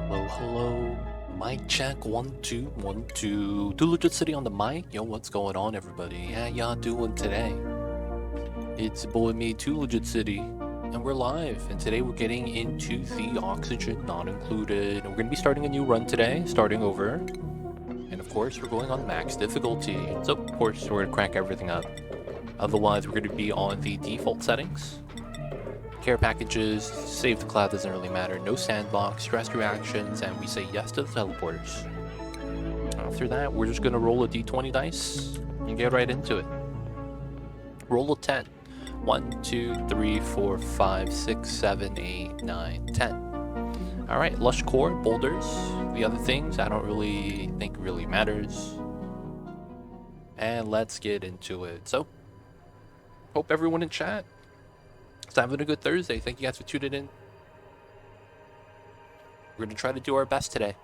Hello, hello. Mic check 1 2 1 2. Too Legit City on the mic. Yo, what's going on, everybody? How y'all doing today? It's your boy me, Too Legit City, and we're live. And today we're getting into the oxygen not included. We're gonna be starting a new run today, starting over. And of course, we're going on max difficulty. So of course, we're gonna crank everything up. Otherwise, we're gonna be on the default settings. Care packages, save the cloud doesn't really matter, no sandbox, stress reactions, and we say yes to the teleporters. After that, we're just gonna roll a d20 dice and get right into it. Roll a 10. 1, 2, 3, 4, 5, 6, 7, 8, 9, 10. Alright, lush core, boulders. The other things I don't really think really matters. And let's get into it. So, hope everyone in chat is having a good Thursday. Thank you guys for tuning in. We're gonna try to do our best today,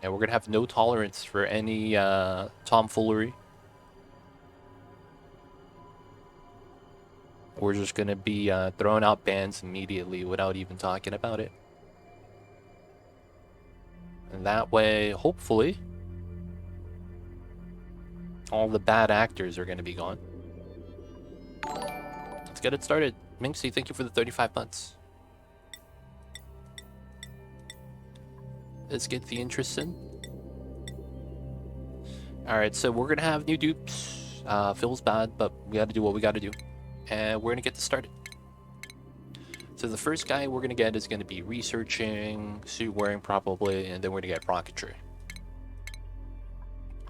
and we're gonna have no tolerance for any tomfoolery. We're just gonna be throwing out bans immediately without even talking about it, and that way, hopefully, all the bad actors are gonna be gone. Let's get it started. Minxie, thank you for the 35 months. Let's get the interest in. Alright, so we're gonna have new dupes. Feels bad, but we gotta do what we gotta do. And we're gonna get this started. So the first guy we're gonna get is gonna be researching, suit wearing probably, and then we're gonna get rocketry.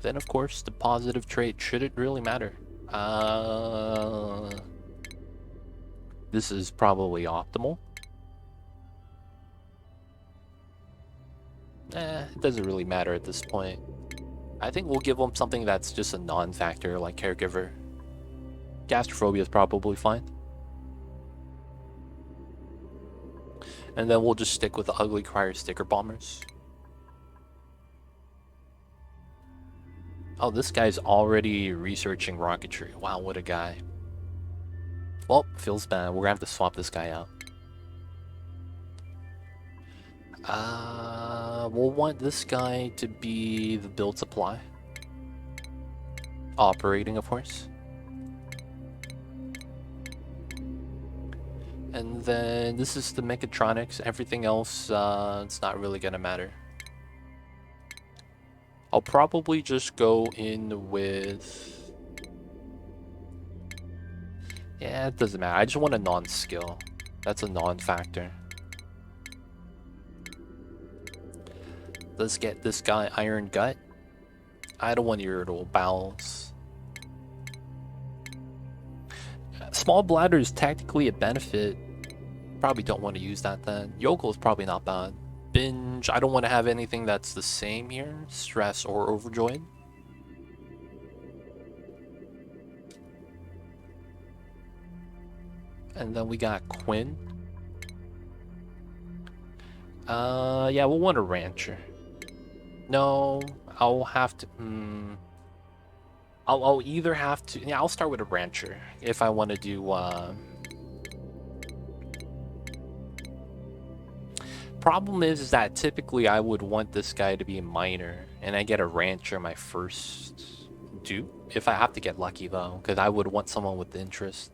Then of course, the positive trait shouldn't really matter. This is probably optimal. It doesn't really matter at this point. I think we'll give them something that's just a non-factor, like caregiver. Gastrophobia is probably fine. And then we'll just stick with the ugly crier sticker bombers. Oh, this guy's already researching rocketry. Wow, what a guy. Well, feels bad. We're gonna have to swap this guy out. We'll want this guy to be the build supply. Operating, of course. And then this is the mechatronics. Everything else, it's not really gonna matter. I'll probably just go in with... Yeah, it doesn't matter. I just want a non-skill. That's a non-factor. Let's get this guy Iron Gut. I don't want irritable bowels. Small bladder is technically a benefit. Probably don't want to use that then. Yokel is probably not bad. Binge, I don't want to have anything that's the same here. Stress or overjoyed. And then we got Quinn. Yeah, we'll want a rancher. No, I'll have to. I'll either have to. Yeah, I'll start with a rancher if I want to do. Problem is that typically I would want this guy to be a miner, and I get a rancher my first dupe. If I have to get lucky though, because I would want someone with interest.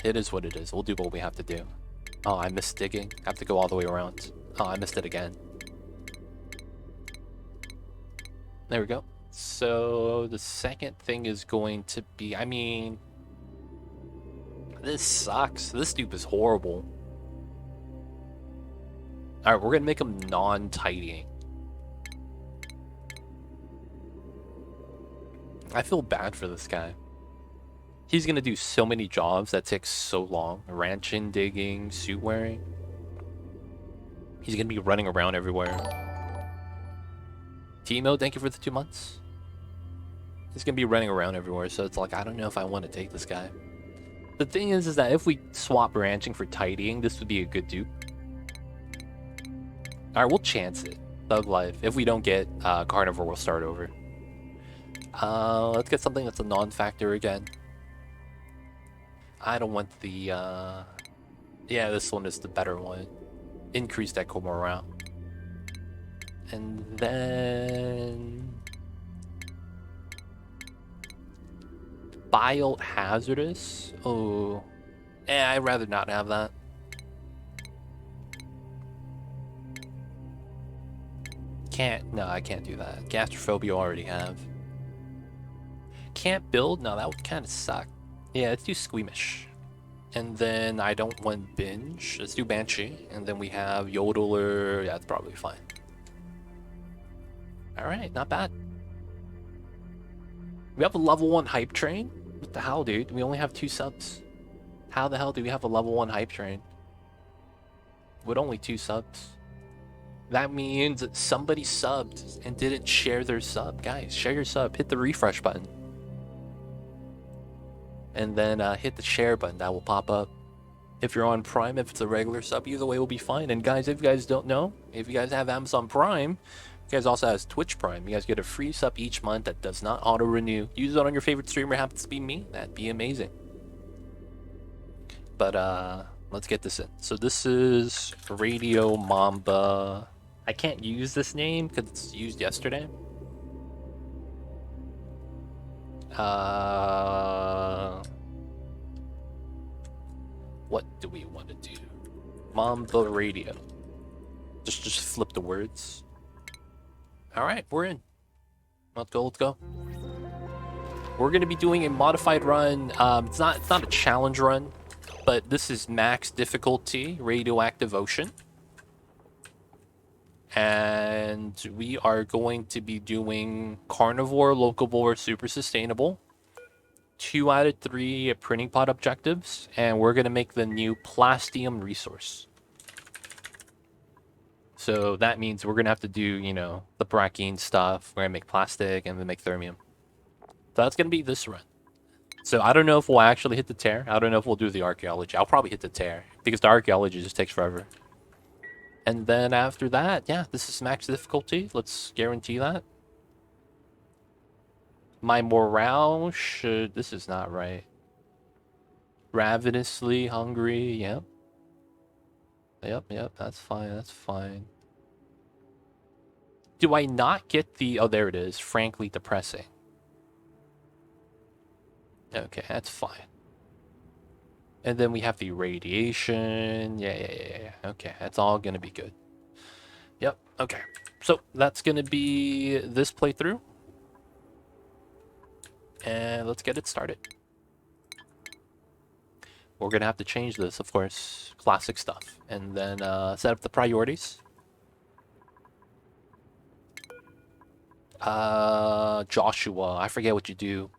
It is what it is. We'll do what we have to do. Oh, I missed digging. I have to go all the way around. Oh, I missed it again. There we go. So the second thing is going to be, I mean, this sucks. This dupe is horrible. Alright, we're gonna make him non-tidying. I feel bad for this guy. He's gonna do so many jobs that take so long. Ranching, digging, suit wearing. He's gonna be running around everywhere. Timo, thank you for the 2 months. He's gonna be running around everywhere, so it's like, I don't know if I want to take this guy. The thing is that if we swap ranching for tidying, this would be a good dupe. Alright, we'll chance it. Thug life. If we don't get Carnivore, we'll start over. Let's get something that's a non-factor again. I don't want the, yeah, this one is the better one. increase that core morale. And then biohazardous. Oh, I'd rather not have that. No, I can't do that. Gastrophobia already have. Can't build? No, that would kind of suck. Yeah, let's do squeamish. And then I don't want binge. Let's do banshee. And then we have yodeler. Yeah, that's probably fine. Alright, not bad. We have a level 1 hype train? What the hell, dude? We only have 2 subs. How the hell do we have a level 1 hype train with only 2 subs? That means somebody subbed and didn't share their sub. Guys, share your sub. Hit the refresh button. And then hit the share button. That will pop up. If you're on Prime, if it's a regular sub, either way will be fine. And guys, if you guys don't know, if you guys have Amazon Prime, you guys also have Twitch Prime. You guys get a free sub each month that does not auto-renew. Use it on your favorite streamer. Happens to be me. That'd be amazing. But let's get this in. So this is Radio Mamba. I can't use this name because it's used yesterday. What do we want to do? Mamba Radio. Just flip the words. Alright, we're in. Let's go. We're gonna be doing a modified run. It's not a challenge run, but this is max difficulty, Radioactive Ocean. And we are going to be doing Carnivore, Locavore, Super Sustainable. 2 out of 3 printing pod objectives. And we're going to make the new Plastium resource. So that means we're going to have to do, you know, the Brackine stuff. We're going to make plastic and then make thermium. So that's going to be this run. So I don't know if we'll actually hit the tear. I don't know if we'll do the archaeology. I'll probably hit the tear because the archaeology just takes forever. And then after that, yeah, this is max difficulty. Let's guarantee that. My morale should... This is not right. Ravenously hungry, yep. Yep, that's fine. Do I not get the... Oh, there it is. Frankly depressing. Okay, that's fine. And then we have the radiation. Yeah. Okay, that's all gonna be good. Yep, okay. So that's gonna be this playthrough. And let's get it started. We're gonna have to change this, of course. Classic stuff. And then set up the priorities. Joshua, I forget what you do.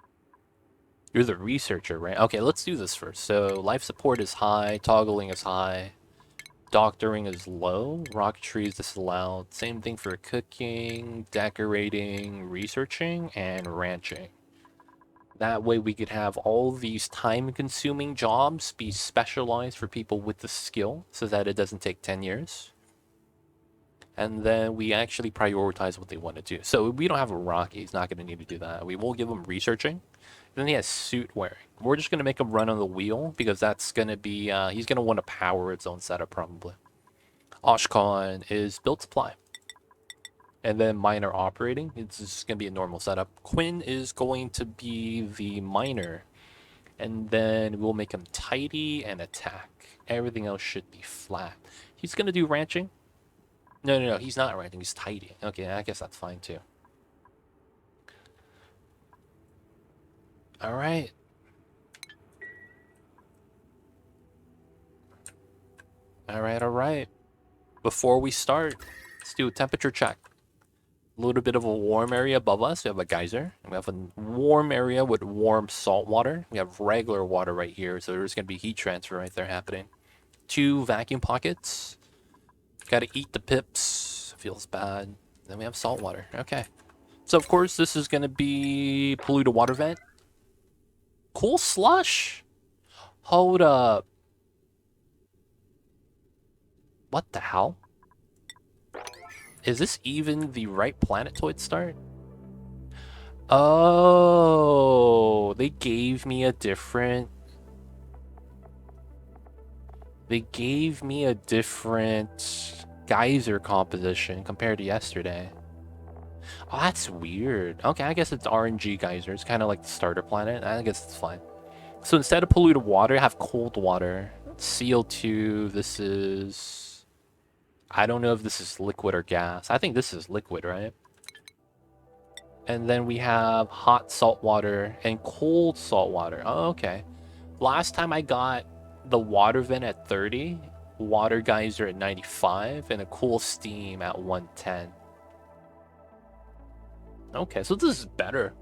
You're the researcher, right? Okay, let's do this first. So, life support is high, toggling is high, doctoring is low, rocketry is disallowed. Same thing for cooking, decorating, researching, and ranching. That way we could have all these time-consuming jobs be specialized for people with the skill so that it doesn't take 10 years. And then we actually prioritize what they want to do. So we don't have a Rocky, he's not going to need to do that. We will give him researching. Then he has suit wearing. We're just going to make him run on the wheel because that's going to be, he's going to want to power its own setup probably. Oshkon is build supply. And then miner operating. It's just going to be a normal setup. Quinn is going to be the miner. And then we'll make him tidy and attack. Everything else should be flat. He's going to do ranching. No, he's not ranching. He's tidy. Okay, I guess that's fine too. All right. Before we start, let's do a temperature check. A little bit of a warm area above us. We have a geyser. We have a warm area with warm salt water. We have regular water right here, so there's going to be heat transfer right there happening. 2 vacuum pockets. Got to eat the pips. Feels bad. Then we have salt water. Okay. So, of course, this is going to be polluted water vent. Cool slush? Hold up. What the hell? Is this even the right planetoid start? Oh, they gave me a different... They gave me a different geyser composition compared to yesterday. Oh, that's weird. Okay, I guess it's RNG geyser. It's kind of like the starter planet. I guess it's fine. So instead of polluted water, I have cold water. CO2, this is... I don't know if this is liquid or gas. I think this is liquid, right? And then we have hot salt water and cold salt water. Oh, okay. Last time I got the water vent at 30, water geyser at 95, and a cool steam at 110. Okay, so this is better.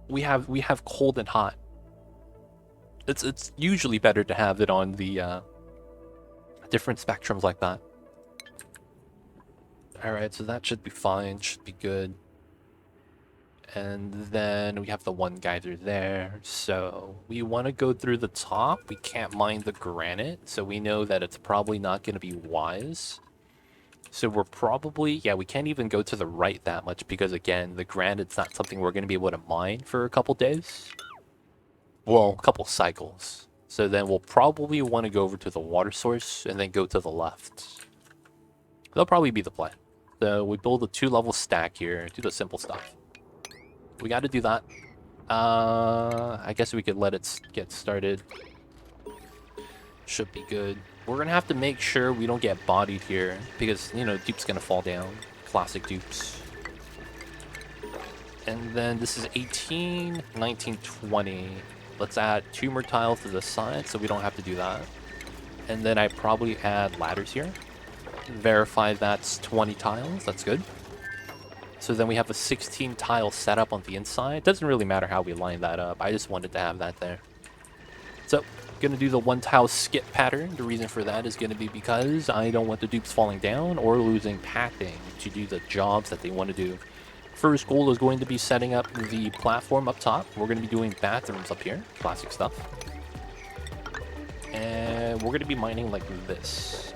We have cold and hot. It's usually better to have it on the different spectrums like that. All right, so that should be fine. Should be good. And then we have the one geyser there. So we want to go through the top. We can't mine the granite, so we know that it's probably not going to be wise. So we're probably, yeah, we can't even go to the right that much because, again, the granite's not something we're going to be able to mine for a couple days. Well, a couple cycles. So then we'll probably want to go over to the water source and then go to the left. That'll probably be the plan. So we build a 2-level stack here, do the simple stuff. We got to do that. I guess we could let it get started. Should be good. We're going to have to make sure we don't get bodied here because, you know, dupe's going to fall down. Classic dupes. And then this is 18, 19, 20. Let's add 2 more tiles to the side so we don't have to do that. And then I probably add ladders here. Verify that's 20 tiles. That's good. So then we have a 16 tile setup on the inside. Doesn't really matter how we line that up. I just wanted to have that there. So, gonna do the 1 tile skip pattern. The reason for that is gonna be because I don't want the dupes falling down or losing pathing to do the jobs that they want to do. First goal is going to be setting up the platform up top. We're gonna be doing bathrooms up here. Classic stuff. And we're gonna be mining like this.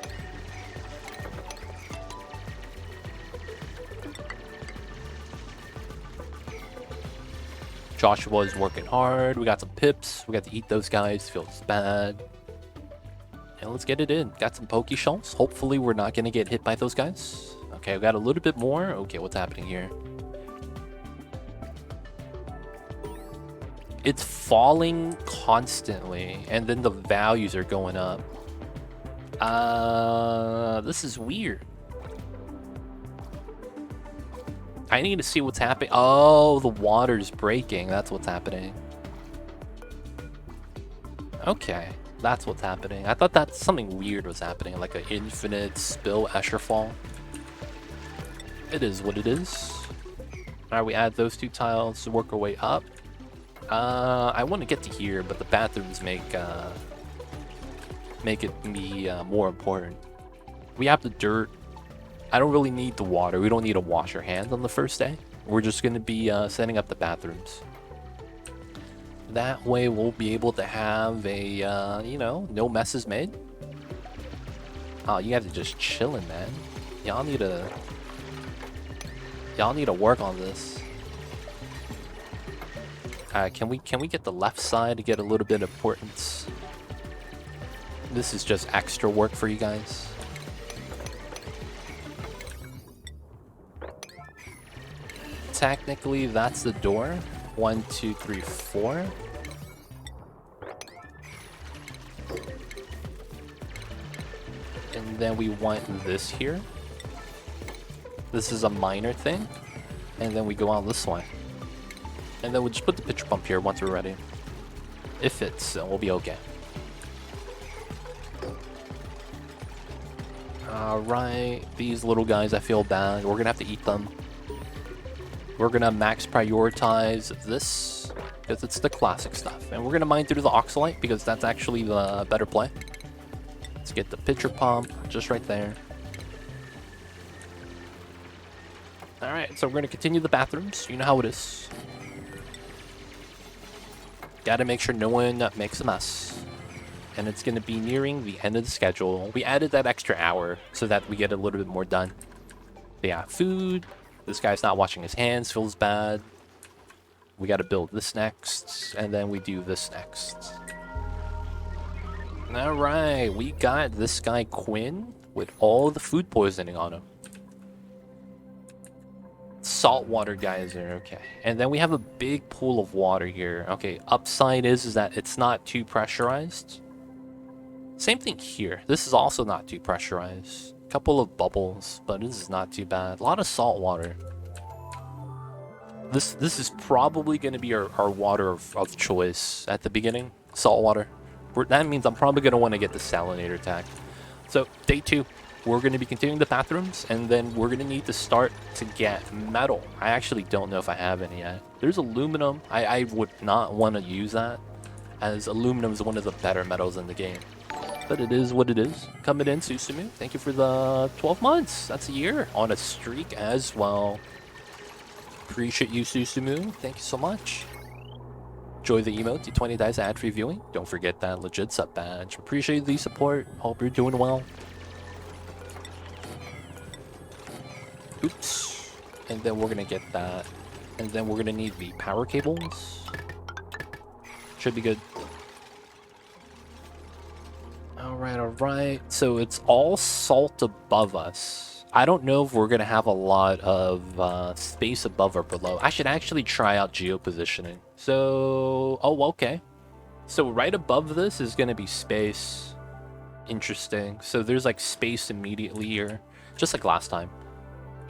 Joshua is working hard. We got some pips. We got to eat those guys. Feels bad. And let's get it in. Got some pokey shells. Hopefully we're not going to get hit by those guys. Okay, we got a little bit more. Okay, what's happening here? It's falling constantly. And then the values are going up. This is weird. I need to see what's happening. Oh, the water's breaking. That's what's happening. Okay, that's what's happening. I thought that something weird was happening, like an infinite spill Escherfall. It is what it is. All right, we add those 2 tiles to work our way up. I want to get to here, but the bathrooms make it be more important. We have the dirt. I don't really need the water. We don't need to wash our hands on the first day. We're just going to be setting up the bathrooms. That way we'll be able to have a, you know, no messes made. Oh, you guys are just chilling, man. Y'all need to work on this. Can we get the left side to get a little bit of importance? This is just extra work for you guys. Technically, that's the door. 1, 2, 3, 4. And then we want this here. This is a minor thing. And then we go on this way. And then we'll just put the pitcher pump here once we're ready. It fits, so we'll be okay. Alright, these little guys, I feel bad. We're gonna have to eat them. We're gonna max prioritize this because it's the classic stuff, and we're gonna mine through the oxalite because that's actually the better play. Let's get the pitcher pump just right there. All right, so we're gonna continue the bathrooms. You know how it is. Gotta make sure no one makes a mess. And it's gonna be nearing the end of the schedule. We added that extra hour so that we get a little bit more done. But yeah, food. This guy's not washing his hands, feels bad. We got to build this next, and then we do this next. Alright, we got this guy Quinn with all the food poisoning on him. Saltwater geyser, okay. And then we have a big pool of water here. Okay, upside is that it's not too pressurized. Same thing here. This is also not too pressurized. Couple of bubbles, but this is not too bad. A lot of salt water. This is probably going to be our water of choice at the beginning. Salt water. That means I'm probably going to want to get the salinator tag. So, day 2. We're going to be continuing the bathrooms, and then we're going to need to start to get metal. I actually don't know if I have any yet. There's aluminum. I would not want to use that, as aluminum is one of the better metals in the game. But it is what it is. Coming in, Susumu. Thank you for the 12 months. That's a year on a streak as well. Appreciate you, Susumu. Thank you so much. Enjoy the emote. D20 dice ad-free viewing. Don't forget that legit sub badge. Appreciate the support. Hope you're doing well. Oops. And then we're gonna get that. And then we're gonna need the power cables. Should be good. Alright. So it's all salt above us. I don't know if we're gonna have a lot of space above or below. I should actually try out geopositioning. So, oh, okay. So right above this is gonna be space. Interesting. So there's like space immediately here, just like last time.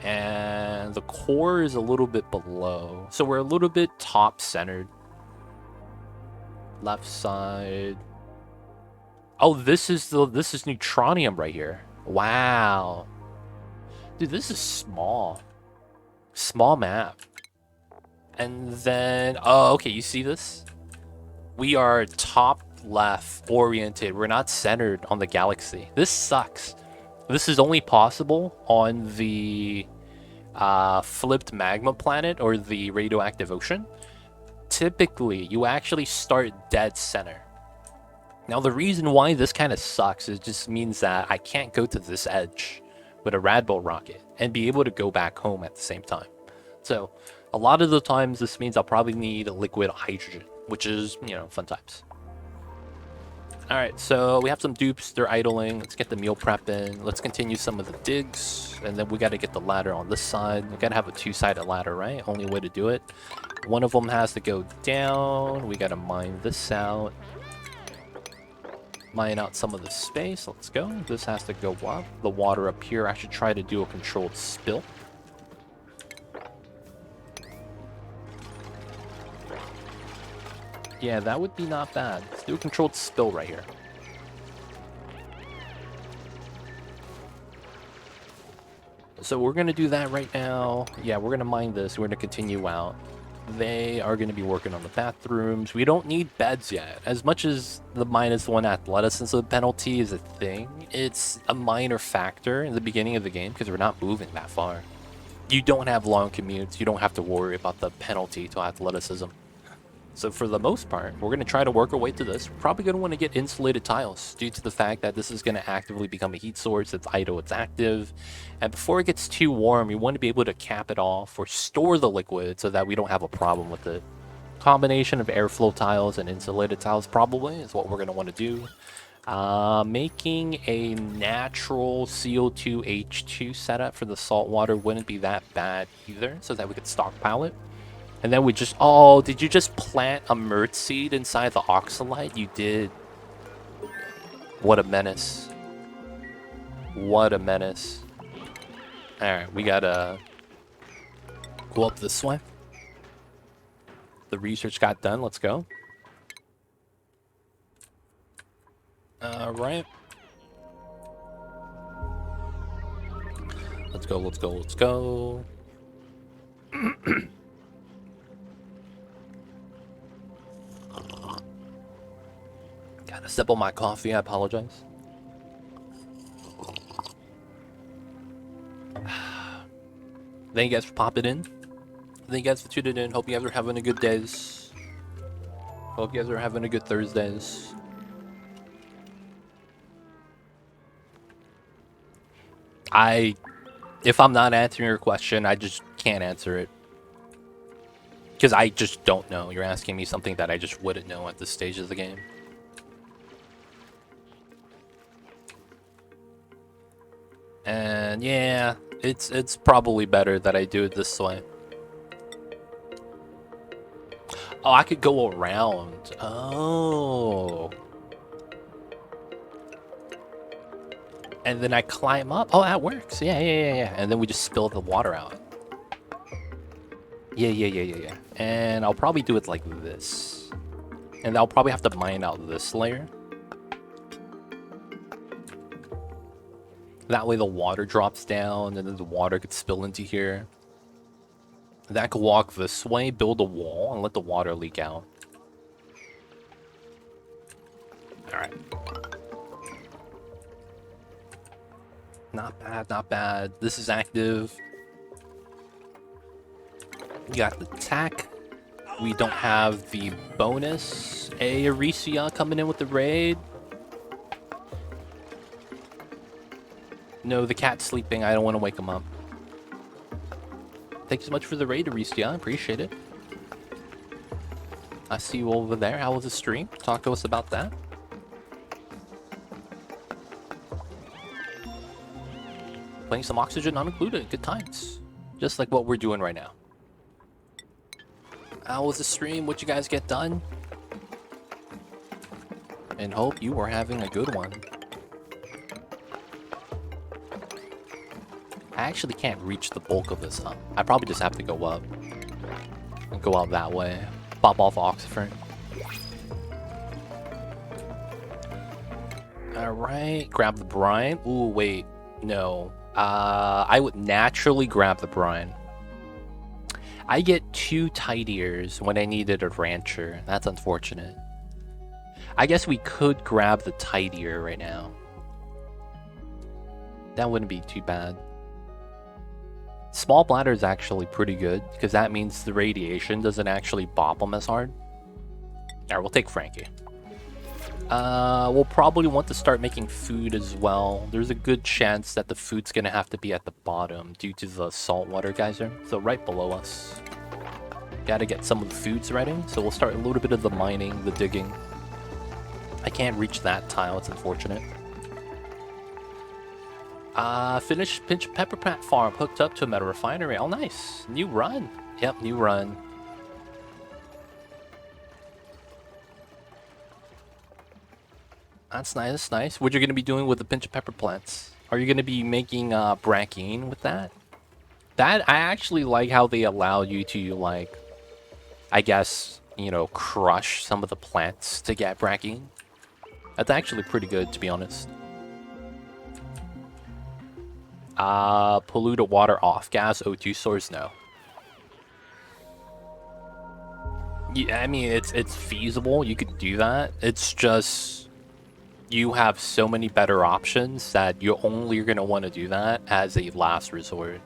And the core is a little bit below. So we're a little bit top centered. Left side. Oh, this is neutronium right here. Wow. Dude, this is small. Small map. And then, oh, okay, you see this? We are top left oriented. We're not centered on the galaxy. This sucks. This is only possible on the flipped magma planet or the radioactive ocean. Typically, you actually start dead center. Now, the reason why this kind of sucks is just means that I can't go to this edge with a Radbull rocket and be able to go back home at the same time. So, a lot of the times, this means I'll probably need a liquid hydrogen, which is, you know, fun times. Alright, so we have some dupes, they're idling. Let's get the meal prep in. Let's continue some of the digs. And then we got to get the ladder on this side. We got to have a two-sided ladder, right? Only way to do it. One of them has to go down. We got to mine this out. Mine out some of the space. Let's go. This has to go up. The water up here, I should try to do a controlled spill. Yeah, that would be not bad. Let's do a controlled spill right here. So we're going to do that right now. Yeah, we're going to mine this. We're going to continue out. They are going to be working on the bathrooms. We don't need beds yet. As much as the -1 athleticism penalty is a thing, it's a minor factor in the beginning of the game because we're not moving that far. You don't have long commutes. You don't have to worry about the penalty to athleticism. So for the most part, we're going to try to work our way to this. We're probably going to want to get insulated tiles due to the fact that this is going to actively become a heat source. It's idle, it's active. And before it gets too warm, you want to be able to cap it off or store the liquid so that we don't have a problem with it. Combination of airflow tiles and insulated tiles probably is what we're going to want to do. Making a natural CO2 H2 setup for the salt water wouldn't be that bad either, so that we could stockpile it. And then we just... Oh, did you just plant a Mert seed inside the oxalite? You did. What a menace. What a menace. Alright, we gotta go up this way. The research got done. Let's go. Alright. Let's go, let's go, let's go. Gotta sip on my coffee, I apologize. Thank you guys for popping in. Thank you guys for tuning in. Hope you guys are having a good days. Hope you guys are having a good Thursdays. If I'm not answering your question, I just can't answer it. Because I just don't know. You're asking me something that I just wouldn't know at this stage of the game. And yeah, it's probably better that I do it this way. Oh, I could go around. Oh. And then I climb up. Oh, that works. Yeah. And then we just spill the water out. Yeah. And I'll probably do it like this. And I'll probably have to mine out this layer. That way the water drops down and then the water could spill into here. That could walk this way, build a wall, and let the water leak out. Alright. Not bad, not bad. This is active. We got the tack. We don't have the bonus. Aricia coming in with the raid. No, the cat's sleeping. I don't want to wake him up. Thanks so much for the raid, Aricia. I appreciate it. I see you over there. How was the stream? Talk to us about that. Playing some oxygen not included. Good times. Just like what we're doing right now. How was the stream? What you guys get done? And hope you are having a good one. I actually can't reach the bulk of this, huh? I probably just have to go up. And go out that way. Pop off Oxford. Alright, grab the brine. Ooh, wait. No. I would naturally grab the brine. I get 2 tidiers when I needed a rancher. That's unfortunate. I guess we could grab the tidier right now. That wouldn't be too bad. Small bladder is actually pretty good, because that means the radiation doesn't actually bop them as hard. Alright, we'll take Frankie. We'll probably want to start making food as well. There's a good chance that the food's gonna have to be at the bottom due to the saltwater geyser. So right below us. Gotta get some of the foods ready, so we'll start a little bit of the mining, the digging. I can't reach that tile, it's unfortunate. Finished Pinch Pepper Plant Farm, hooked up to a metal refinery. Oh, nice. New run. Yep, new run. That's nice, that's nice. What you're going to be doing with the Pinch Pepper plants? Are you going to be making brackine with that? That, I actually like how they allow you to, like, I guess, you know, crush some of the plants to get brackine. That's actually pretty good, to be honest. Polluted water off gas, O2 source, no. Yeah, I mean, it's feasible, you could do that. It's just, you have so many better options that you're only going to want to do that as a last resort.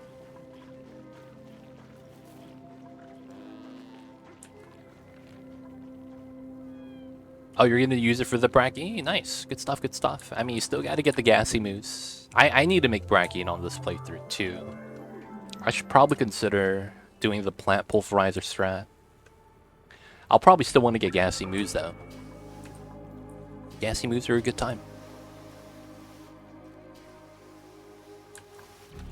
Oh, you're going to use it for the brackine? Nice, good stuff, good stuff. I mean, you still got to get the gassy moose. I need to make brackine on this playthrough too. I should probably consider doing the plant pulverizer strat. I'll probably still want to get gassy moves though. Gassy moves are a good time.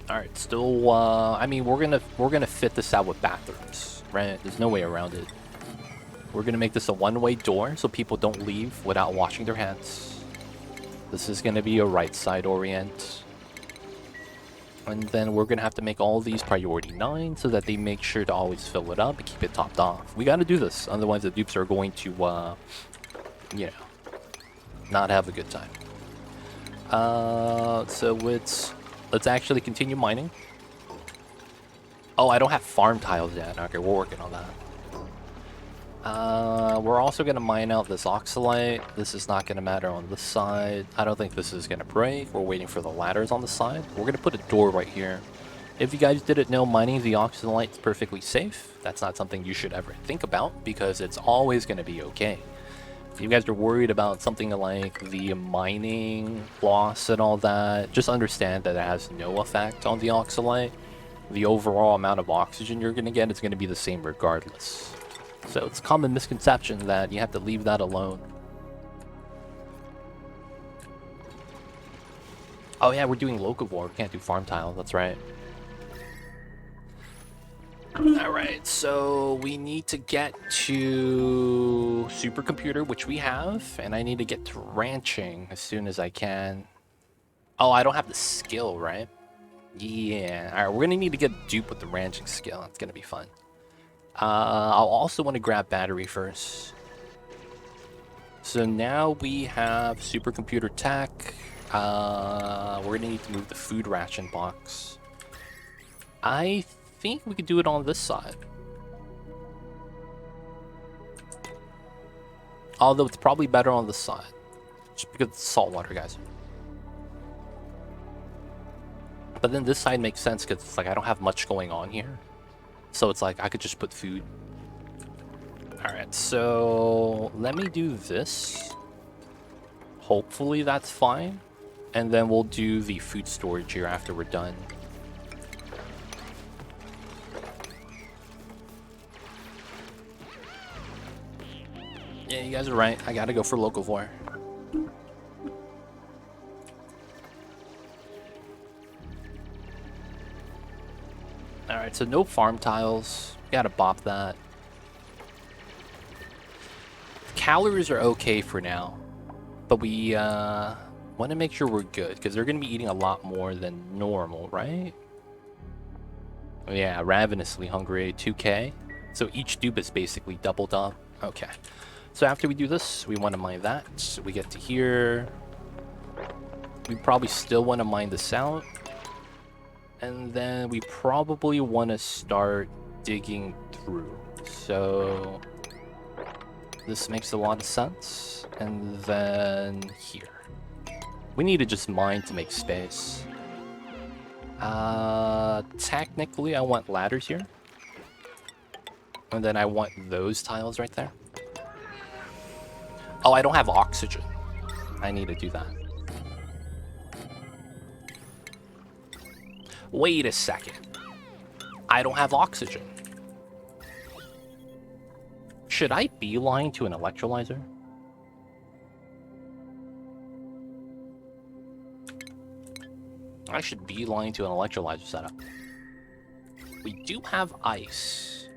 All right, still. I mean, we're gonna fit this out with bathrooms, right? There's no way around it. We're gonna make this a one-way door so people don't leave without washing their hands. This is going to be a right side orient. And then we're going to have to make all these priority 9 so that they make sure to always fill it up and keep it topped off. We got to do this, otherwise the dupes are going to, you know, not have a good time. So let's actually continue mining. Oh, I don't have farm tiles yet. Okay, we're working on that. We're also going to mine out this oxalite. This is not going to matter on this side. I don't think this is going to break. We're waiting for the ladders on the side. We're going to put a door right here. If you guys didn't know, mining the oxalite is perfectly safe. That's not something you should ever think about because it's always going to be okay. If you guys are worried about something like the mining loss and all that, just understand that it has no effect on the oxalite. The overall amount of oxygen you're going to get is going to be the same regardless. So it's a common misconception that you have to leave that alone. Oh yeah, we're doing Locavore. We can't do farm tiles. That's right. Alright, so we need to get to supercomputer, which we have, and I need to get to ranching as soon as I can. Oh, I don't have the skill, right? Yeah. Alright, we're gonna need to get dupe with the ranching skill. It's gonna be fun. I'll also want to grab battery first. So now we have supercomputer tech. We're gonna need to move the food ration box. I think we could do it on this side. Although it's probably better on this side. Just because it's salt water, guys. But then this side makes sense because it's like I don't have much going on here. So it's like I could just put food. Alright, so let me do this. Hopefully that's fine. And then we'll do the food storage here after we're done. Yeah, you guys are right. I gotta go for Locavore. Alright, so no farm tiles. Gotta bop that. Calories are okay for now. But we want to make sure we're good, because they're going to be eating a lot more than normal, right? Yeah, ravenously hungry, 2k. So each dupe is basically doubled up. Okay. So after we do this, we want to mine that. So we get to here. We probably still want to mine this out. And then we probably want to start digging through. So this makes a lot of sense. And then here. We need to just mine to make space. Technically, I want ladders here. And then I want those tiles right there. Oh, I don't have oxygen. I need to do that. Wait a second. I don't have oxygen. Should I beeline to an electrolyzer? I should beeline to an electrolyzer setup. We do have ice.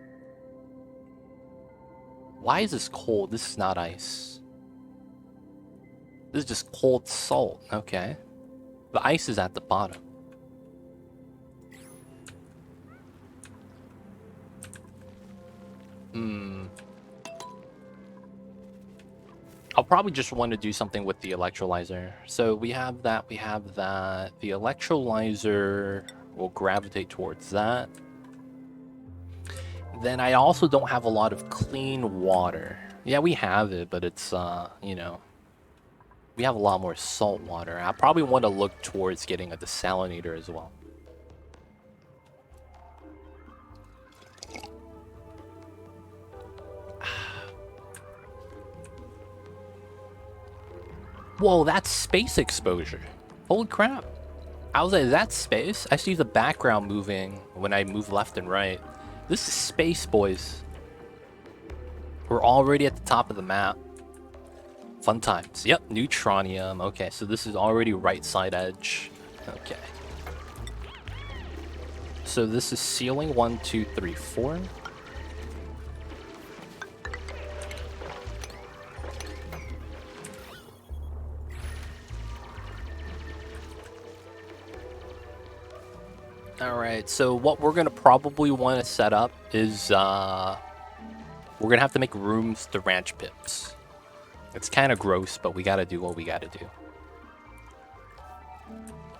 Why is this cold? This is not ice. This is just cold salt. Okay. The ice is at the bottom. I'll probably just want to do something with the electrolyzer. So we have that, we have that. The electrolyzer will gravitate towards that. Then I also don't have a lot of clean water. Yeah, we have it, but it's, you know, we have a lot more salt water. I probably want to look towards getting a desalinator as well. Whoa, that's space exposure. Holy crap. I was like, is that space? I see the background moving when I move left and right. This is space, boys. We're already at the top of the map. Fun times. Yep, neutronium. Okay, so this is already right side edge. Okay. So this is ceiling 1, 2, 3, 4. Alright, so what we're going to probably want to set up is, we're going to have to make rooms to ranch pips. It's kind of gross, but we got to do what we got to do.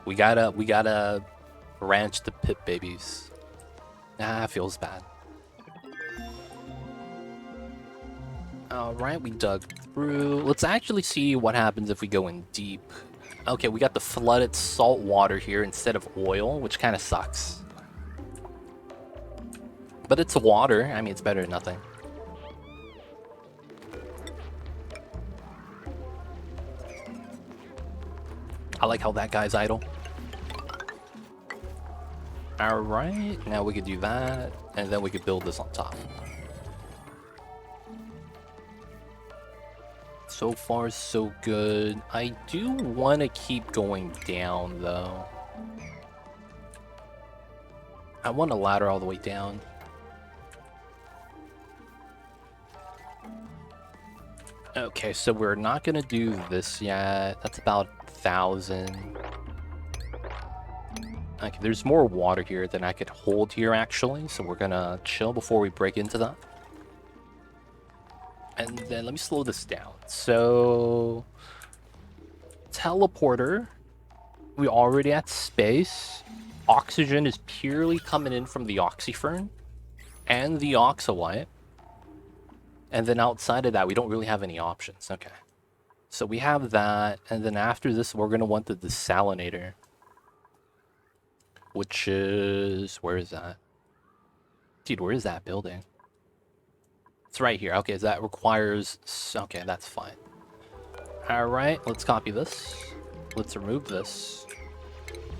We gotta ranch the pip babies. Ah, feels bad. Alright, we dug through. Let's actually see what happens if we go in deep. Okay, we got the flooded salt water here instead of oil, which kind of sucks. But it's water. I mean, it's better than nothing. I like how that guy's idle. Alright, now we could do that, and then we could build this on top. So far, so good. I do want to keep going down, though. I want a ladder all the way down. Okay, so we're not going to do this yet. That's about 1,000. Okay, there's more water here than I could hold here, actually. So we're going to chill before we break into that. And then let me slow this down. So, teleporter. We're already at space. Oxygen is purely coming in from the oxyfern and the oxalite. And then outside of that, we don't really have any options. Okay. So we have that. And then after this, we're going to want the desalinator. Which is... Where is that? Dude, where is that building? It's right here. Okay, so that requires... Okay, that's fine. Alright, let's copy this. Let's remove this.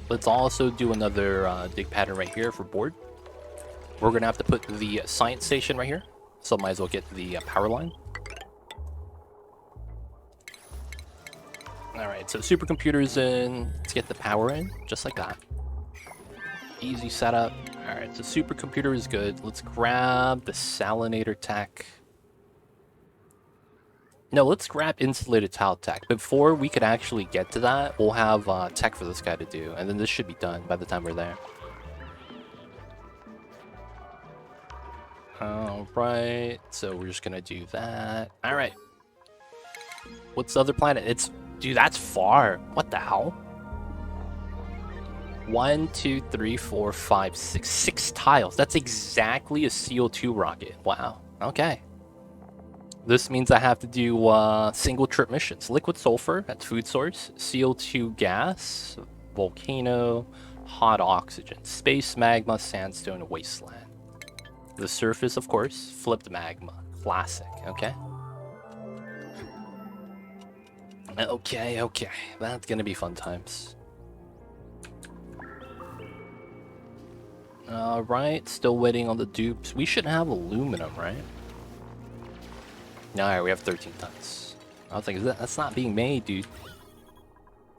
Let's also do another dig pattern right here for board. We're going to have to put the science station right here. So might as well get the power line. Alright, so supercomputer's in. Let's get the power in, just like that. Easy setup. Alright, so supercomputer is good. Let's grab the salinator tech. No, let's grab insulated tile tech. Before we could actually get to that, we'll have tech for this guy to do. And then this should be done by the time we're there. Alright, so we're just gonna do that. Alright. What's the other planet? It's... Dude, that's far. What the hell? 1, 2, 3, 4, 5, 6. 6 tiles. That's exactly a CO2 rocket. Wow. Okay. This means I have to do single trip missions. Liquid sulfur, that's food source. CO2 gas, volcano, hot oxygen, space magma, sandstone, wasteland. The surface, of course, flipped magma. Classic, okay? Okay. That's gonna be fun times. Alright, still waiting on the dupes. We should have aluminum, right? No, alright, we have 13 tons. I was like, that's not being made, dude.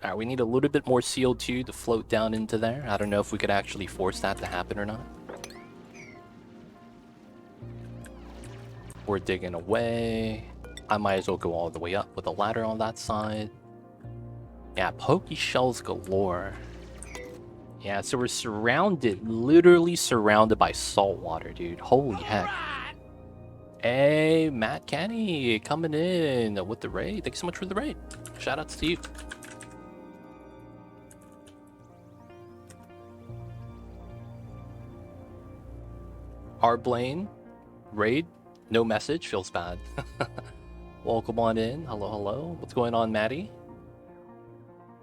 Alright, we need a little bit more CO2 to float down into there. I don't know if we could actually force that to happen or not. We're digging away. I might as well go all the way up with a ladder on that side. Yeah, pokey shells galore. Yeah, so we're surrounded, literally surrounded by salt water, dude. Holy heck. Hey, Matt Kenny, coming in with the raid. Thanks so much for the raid. Shoutouts to you. Arblaine, raid, no message, feels bad. Welcome on in. Hello. What's going on, Maddie?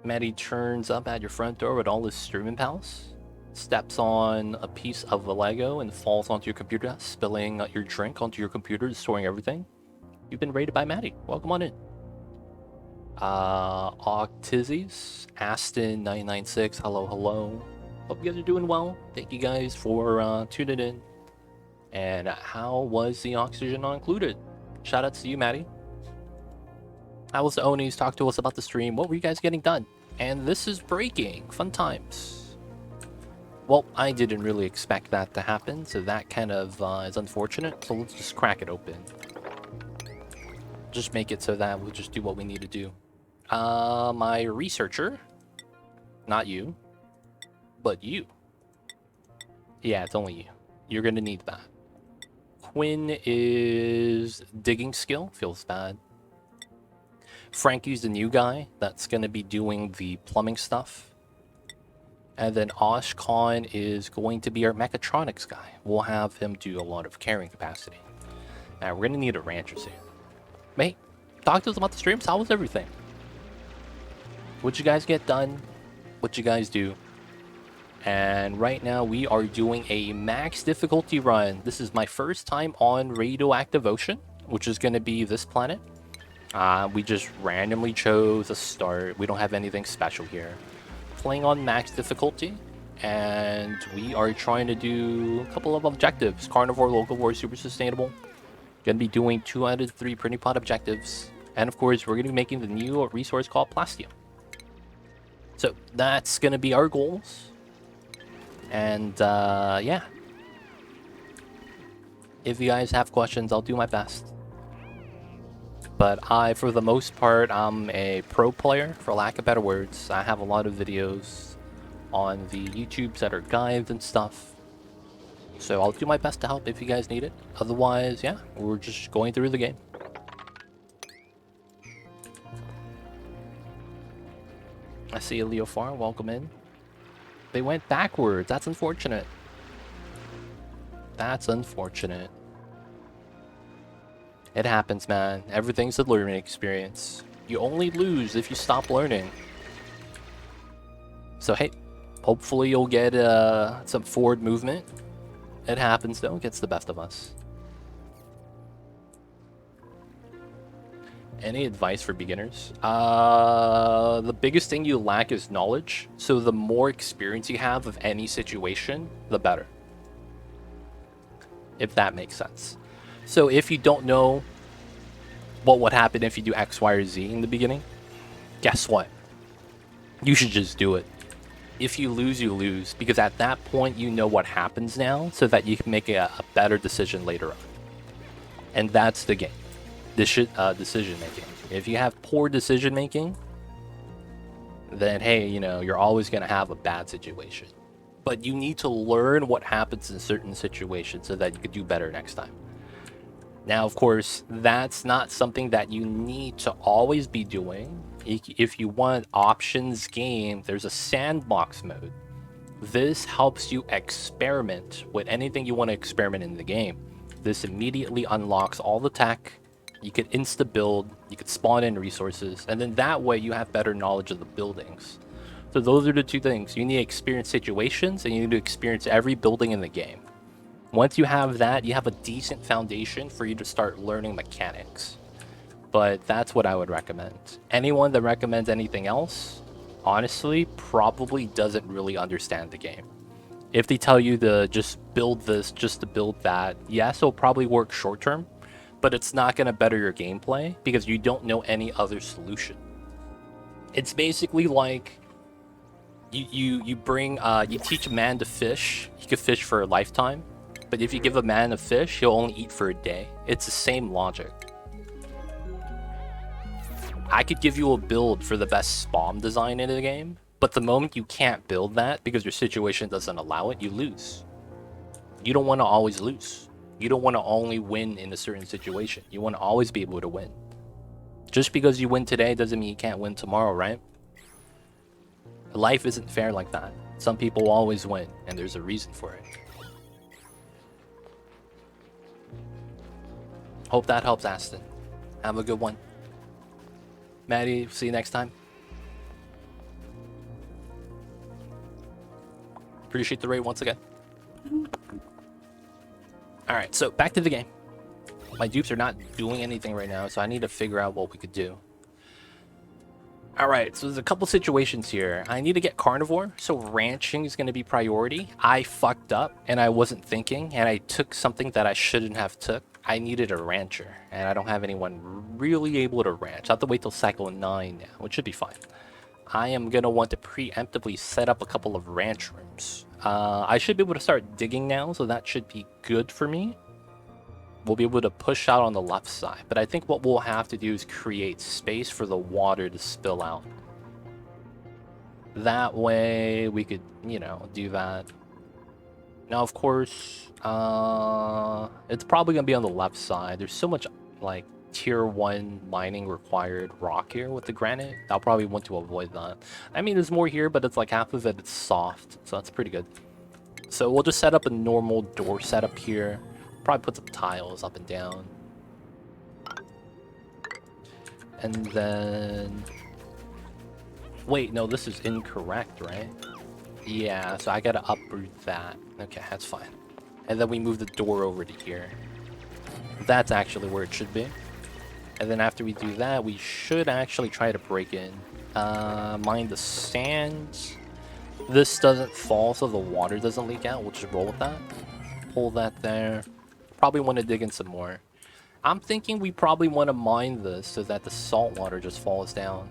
Maddie turns up at your front door with all his streaming pals, steps on a piece of a Lego and falls onto your computer, spilling your drink onto your computer, destroying everything. You've been raided by Maddie. Welcome on in. Octizzies, Aston996, hello. Hope you guys are doing well. Thank you guys for tuning in. And how was the oxygen not included? Shoutouts to you, Maddie. How was the Onis? Talk to us about the stream. What were you guys getting done? And this is breaking. Fun times. Well, I didn't really expect that to happen, so that kind of is unfortunate. So let's just crack it open. Just make it so that we'll just do what we need to do. My researcher. Not you. But you. Yeah, it's only you. You're gonna need that. Quinn is digging skill. Feels bad. Frankie's the new guy that's going to be doing the plumbing stuff. And then Oshcon is going to be our mechatronics guy. We'll have him do a lot of carrying capacity. Now, we're going to need a rancher soon. Mate, talk to us about the streams. How was everything? What'd you guys get done? What'd you guys do? And right now, we are doing a max difficulty run. This is my first time on Radioactive Ocean, which is going to be this planet. We just randomly chose a start. We don't have anything special here. Playing on max difficulty, and we are trying to do a couple of objectives. Carnivore, Locavore, super sustainable. Gonna be doing 2 out of 3 printing pod objectives. And of course, we're going to be making the new resource called Plastium. So that's going to be our goals. And yeah. If you guys have questions, I'll do my best. But for the most part, I'm a pro player, for lack of better words. I have a lot of videos on the YouTubes that are guides and stuff. So I'll do my best to help if you guys need it. Otherwise, yeah, we're just going through the game. I see a Leofar, welcome in. They went backwards, that's unfortunate. That's unfortunate. It happens, man. Everything's a learning experience. You only lose if you stop learning. So hey, hopefully you'll get some forward movement. It happens though, it gets the best of us. Any advice for beginners? The biggest thing you lack is knowledge. So the more experience you have of any situation, the better. If that makes sense. So if you don't know what would happen if you do X, Y, or Z in the beginning, guess what? You should just do it. If you lose, you lose. Because at that point, you know what happens now so that you can make a better decision later on. And that's the game. Decision making. If you have poor decision making, then hey, you know, you're always going to have a bad situation. But you need to learn what happens in certain situations so that you could do better next time. Now, of course, that's not something that you need to always be doing. If you want options game, there's a sandbox mode. This helps you experiment with anything you want to experiment in the game. This immediately unlocks all the tech. You could insta-build, you could spawn in resources, and then that way you have better knowledge of the buildings. So those are the two things. You need to experience situations, and you need to experience every building in the game. Once you have that, you have a decent foundation for you to start learning mechanics. But that's what I would recommend. Anyone that recommends anything else, honestly, probably doesn't really understand the game. If they tell you to just build this, just to build that, yes, it'll probably work short term, but it's not going to better your gameplay because you don't know any other solution. It's basically like you teach a man to fish. He could fish for a lifetime, but if you give a man a fish, he'll only eat for a day. It's the same logic. I could give you a build for the best spawn design in the game, but the moment you can't build that because your situation doesn't allow it, you lose. You don't want to always lose. You don't want to only win in a certain situation. You want to always be able to win. Just because you win today doesn't mean you can't win tomorrow, right? Life isn't fair like that. Some people always win, and there's a reason for it. Hope that helps, Aston. Have a good one. Maddie, see you next time. Appreciate the raid once again. Alright, so back to the game. My dupes are not doing anything right now, so I need to figure out what we could do. Alright, so there's a couple situations here. I need to get Carnivore, so ranching is going to be priority. I fucked up, and I wasn't thinking, and I took something that I shouldn't have took. I needed a rancher, and I don't have anyone really able to ranch. I have to wait till cycle 9 now, which should be fine. I am going to want to preemptively set up a couple of ranch rooms. I should be able to start digging now, so that should be good for me. We'll be able to push out on the left side, but I think what we'll have to do is create space for the water to spill out. That way we could, you know, do that. Now, of course, it's probably going to be on the left side. There's so much, like, tier 1 mining required rock here with the granite. I'll probably want to avoid that. I mean, there's more here, but it's like half of it's soft, so that's pretty good. So we'll just set up a normal door setup here. Probably put some tiles up and down. And then... Wait, no, this is incorrect, right? Yeah, so I gotta uproot that. Okay, that's fine. And then we move the door over to here. That's actually where it should be. And then after we do that, we should actually try to break in. Mine the sand. This doesn't fall, so the water doesn't leak out. We'll just roll with that. Pull that there. Probably want to dig in some more. I'm thinking we probably want to mine this so that the salt water just falls down.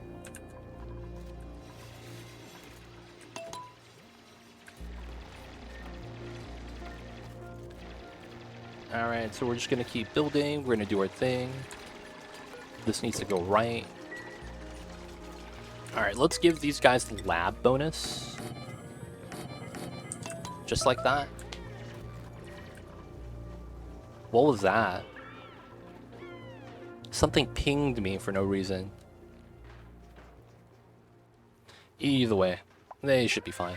Alright, so we're just gonna keep building, we're gonna do our thing. This needs to go right. Alright, let's give these guys the lab bonus. Just like that. What was that? Something pinged me for no reason. Either way, they should be fine.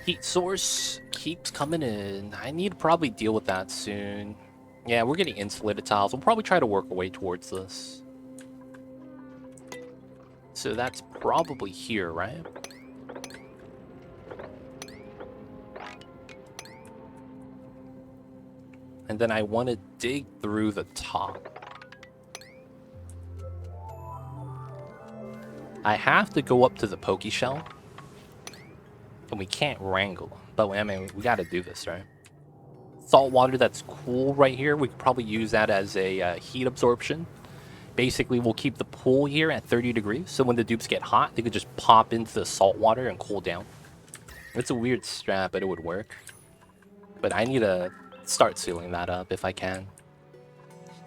Heat source keeps coming in. I need to probably deal with that soon. Yeah, we're getting insulated tiles. We'll probably try to work our way towards this. So that's probably here, right? And then I want to dig through the top. I have to go up to the pokey shell. And we can't wrangle. But I mean, we gotta do this, right? Salt water that's cool right here. We could probably use that as a heat absorption. Basically, we'll keep the pool here at 30 degrees. So when the dupes get hot, they could just pop into the salt water and cool down. It's a weird strat, but it would work. But I need to start sealing that up if I can.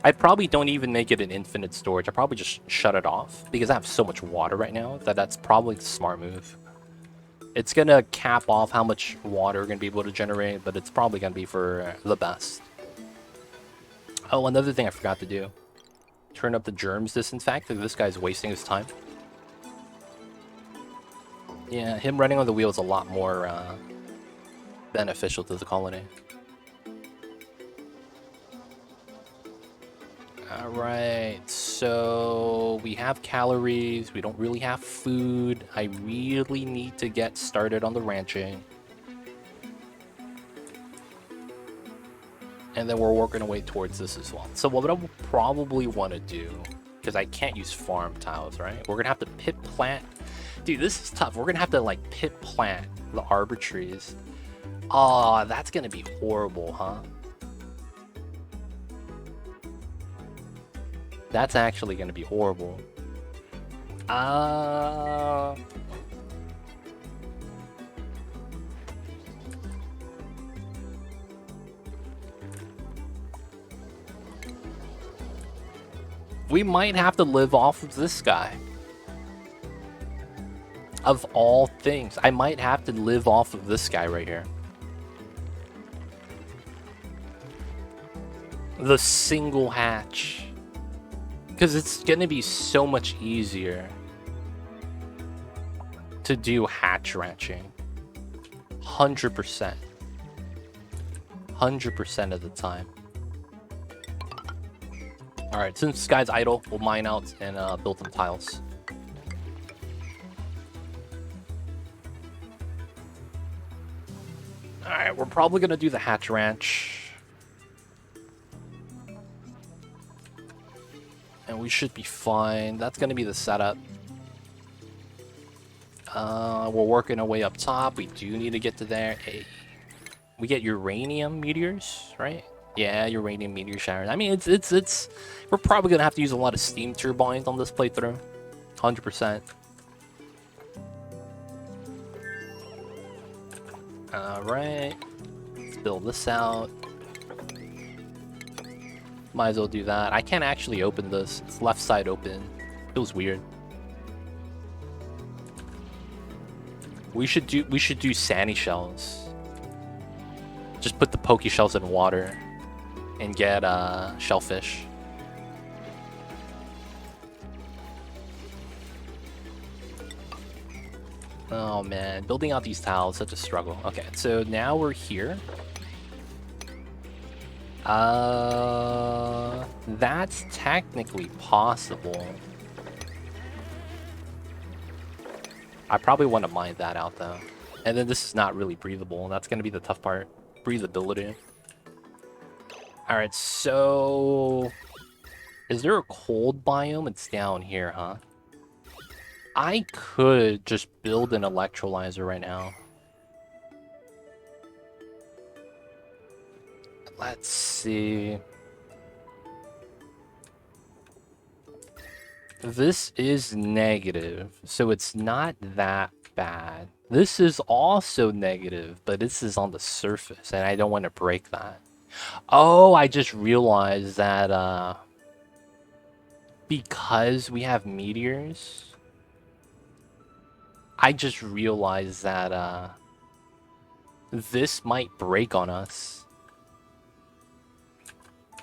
I probably don't even make it an infinite storage. I probably just shut it off because I have so much water right now that that's probably the smart move. It's gonna cap off how much water we're gonna be able to generate, but it's probably gonna be for the best. Oh, another thing I forgot to do. Turn up the germs disinfect. This guy's wasting his time. Yeah, him running on the wheel is a lot more beneficial to the colony. Alright, so we have calories, we don't really have food. I really need to get started on the ranching. And then we're working our way towards this as well. So what I will probably want to do, because I can't use farm tiles, right? We're going to have to pit plant. Dude, this is tough. We're going to have to like pit plant the arbor trees. Oh, that's going to be horrible, huh? That's actually going to be horrible. We might have to live off of this guy. Of all things, I might have to live off of this guy right here. The single hatch. Because it's going to be so much easier to do hatch ranching. 100%. 100% of the time. Alright, since this guy's idle, we'll mine out and build some tiles. Alright, we're probably going to do the hatch ranch. And we should be fine. That's going to be the setup. We're working our way up top. We do need to get to there. Hey. We get uranium meteors, right? Yeah, uranium meteor showers. I mean, it's. We're probably going to have to use a lot of steam turbines on this playthrough. 100%. Alright. Let's build this out. Might as well do that. I can't actually open this. It's left side open. Feels weird. We should do sandy shells. Just put the pokey shells in water and get shellfish. Oh man, building out these tiles, such a struggle. Okay, so now we're here. That's technically possible. I probably want to mine that out though. And then this is not really breathable. That's going to be the tough part. Breathability. Alright, so... Is there a cold biome? It's down here, huh? I could just build an electrolyzer right now. Let's see. This is negative, so it's not that bad. This is also negative, but this is on the surface, and I don't want to break that. Oh, I just realized that because we have meteors, I just realized that this might break on us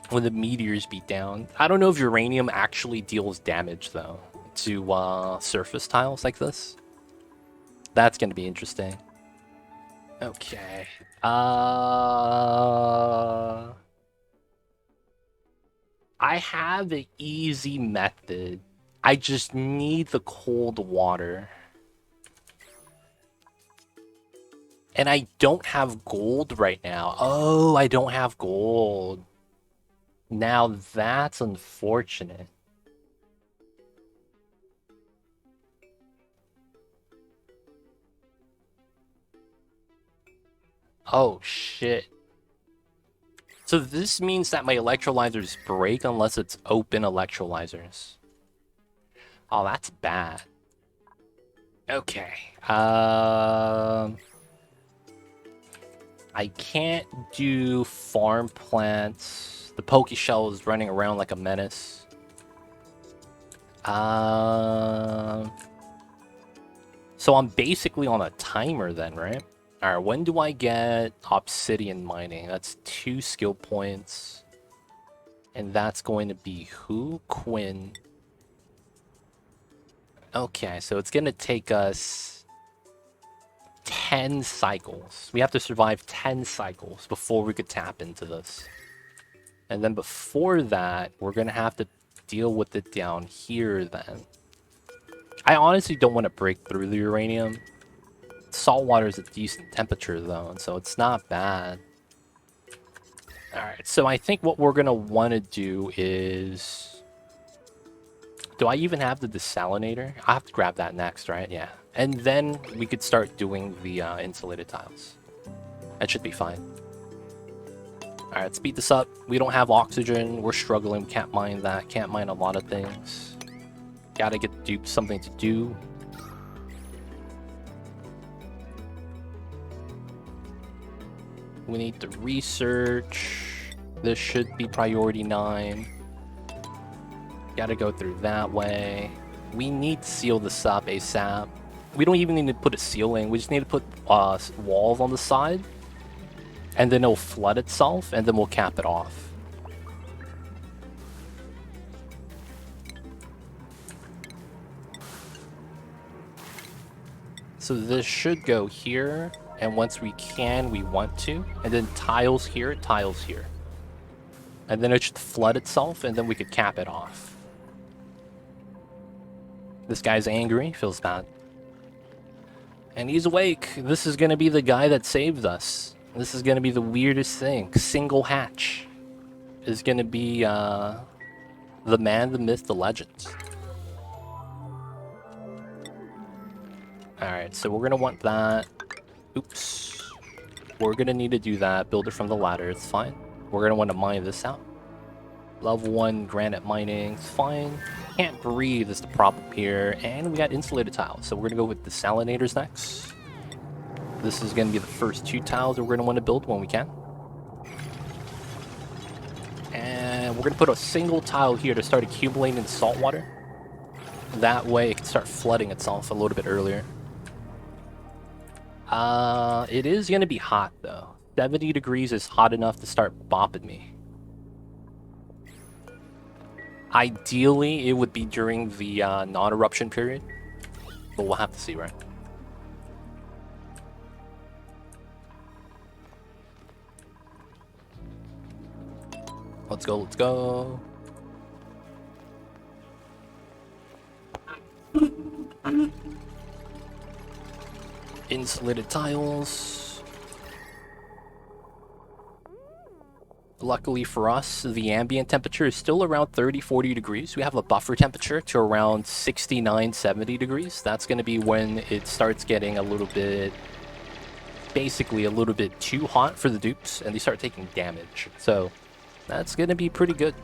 when the meteors beat down. I don't know if uranium actually deals damage, though, to surface tiles like this. That's going to be interesting. Okay. I have an easy method. I just need the cold water. And I don't have gold right now. Oh, I don't have gold. Now that's unfortunate. Oh, shit. So this means that my electrolyzers break unless it's open electrolyzers. Oh, that's bad. Okay. I can't do farm plants. The Pokeshell is running around like a menace. So I'm basically on a timer then, right? Alright, when do I get obsidian mining? That's 2 skill points. And that's going to be who? Quinn. Okay, so it's going to take us 10 cycles. We have to survive 10 cycles before we could tap into this. And then before that, we're going to have to deal with it down here then. I honestly don't want to break through the uranium. Salt water is a decent temperature though, and so it's not bad. Alright, so I think what we're going to want to do is... Do I even have the desalinator? I have to grab that next, right? Yeah. And then we could start doing the insulated tiles. That should be fine. Alright, let's speed this up. We don't have oxygen. We're struggling. We can't mine that. Can't mine a lot of things. Gotta get something to do. We need to research. This should be priority 9. Gotta go through that way. We need to seal this up ASAP. We don't even need to put a ceiling. We just need to put walls on the side. And then it'll flood itself, and then we'll cap it off. So this should go here, and once we can, we want to. And then tiles here, tiles here. And then it should flood itself, and then we could cap it off. This guy's angry, feels bad. And he's awake. This is gonna be the guy that saved us. This is gonna be the weirdest thing. Single hatch is gonna be the man, the myth, the legend. Alright, so we're gonna want that. Oops. We're gonna need to do that. Build it from the ladder, it's fine. We're gonna want to mine this out. Level 1 granite mining, it's fine. Can't breathe is the problem here. And we got insulated tiles, so we're gonna go with desalinators next. This is gonna be the first 2 tiles that we're gonna want to build when we can. And we're gonna put a single tile here to start accumulating salt water. That way it can start flooding itself a little bit earlier. It is gonna be hot though. 70 degrees is hot enough to start bopping me. Ideally, it would be during the non-eruption period, but we'll have to see, right? Let's go, let's go. Insulated tiles. Luckily for us, the ambient temperature is still around 30-40 degrees. We have a buffer temperature to around 69-70 degrees. That's going to be when it starts getting a little bit, basically a little bit too hot for the dupes, and they start taking damage. So that's going to be pretty good.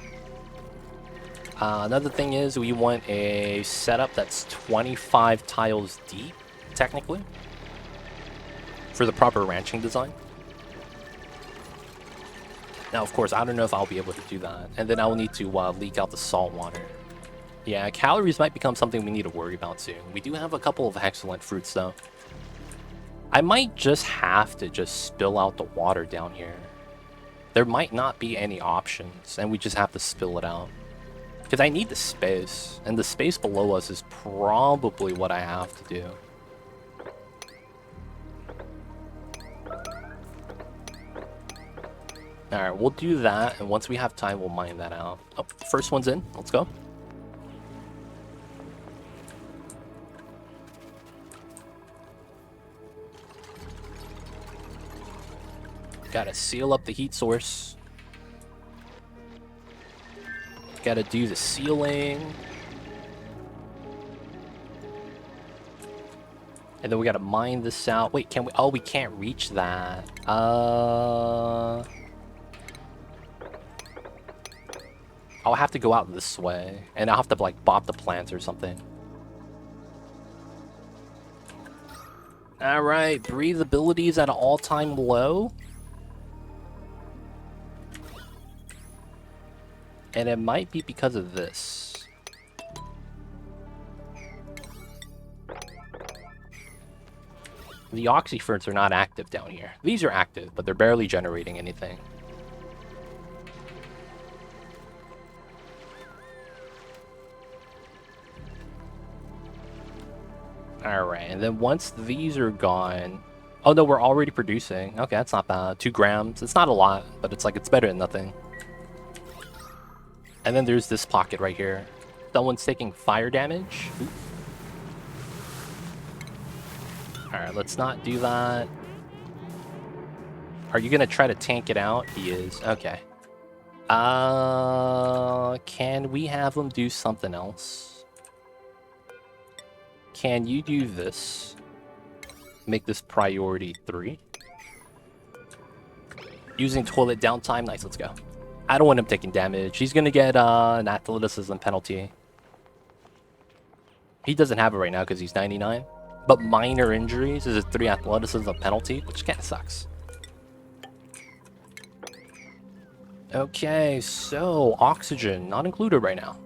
Another thing is we want a setup that's 25 tiles deep, technically, for the proper ranching design. Now, of course, I don't know if I'll be able to do that. And then I'll need to leak out the salt water. Yeah, calories might become something we need to worry about soon. We do have a couple of excellent fruits, though. I might just have to just spill out the water down here. There might not be any options, and we just have to spill it out. Because I need the space, and the space below us is probably what I have to do. Alright, we'll do that, and once we have time, we'll mine that out. Oh, first one's in. Let's go. Gotta seal up the heat source. Gotta do the sealing. And then we gotta mine this out. Wait, can we? Oh, we can't reach that. I'll have to go out this way. And I'll have to, like, bop the plants or something. Alright, breathability is at an all-time low. And it might be because of this. The oxyferns are not active down here. These are active, but they're barely generating anything. Alright, and then once these are gone... Oh no, we're already producing. Okay, that's not bad. 2 grams. It's not a lot, but it's like, it's better than nothing. And then there's this pocket right here. Someone's taking fire damage. Alright, let's not do that. Are you gonna try to tank it out? He is. Okay. Can we have him do something else? Can you do this? Make this priority 3. Using toilet downtime. Nice, let's go. I don't want him taking damage. He's gonna get an athleticism penalty. He doesn't have it right now because he's 99. But minor injuries is a 3 athleticism penalty, which kind of sucks. Okay, so oxygen not included right now.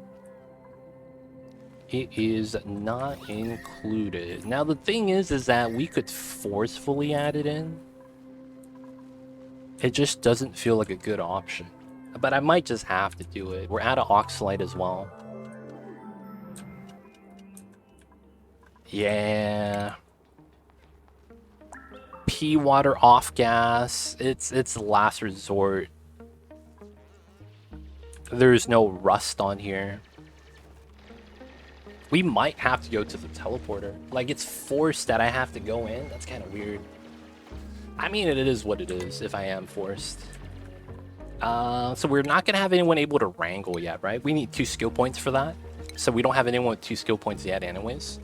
It is not included. Now the thing is that we could forcefully add it in. It just doesn't feel like a good option. But I might just have to do it. We're out of oxalite as well. Yeah. Pea water off gas. It's last resort. There's no rust on here. We might have to go to the teleporter. Like, it's forced that I have to go in. That's kind of weird. I mean, it is what it is if I am forced. So we're not going to have anyone able to wrangle yet, right? We need 2 skill points for that. So we don't have anyone with 2 skill points yet anyways.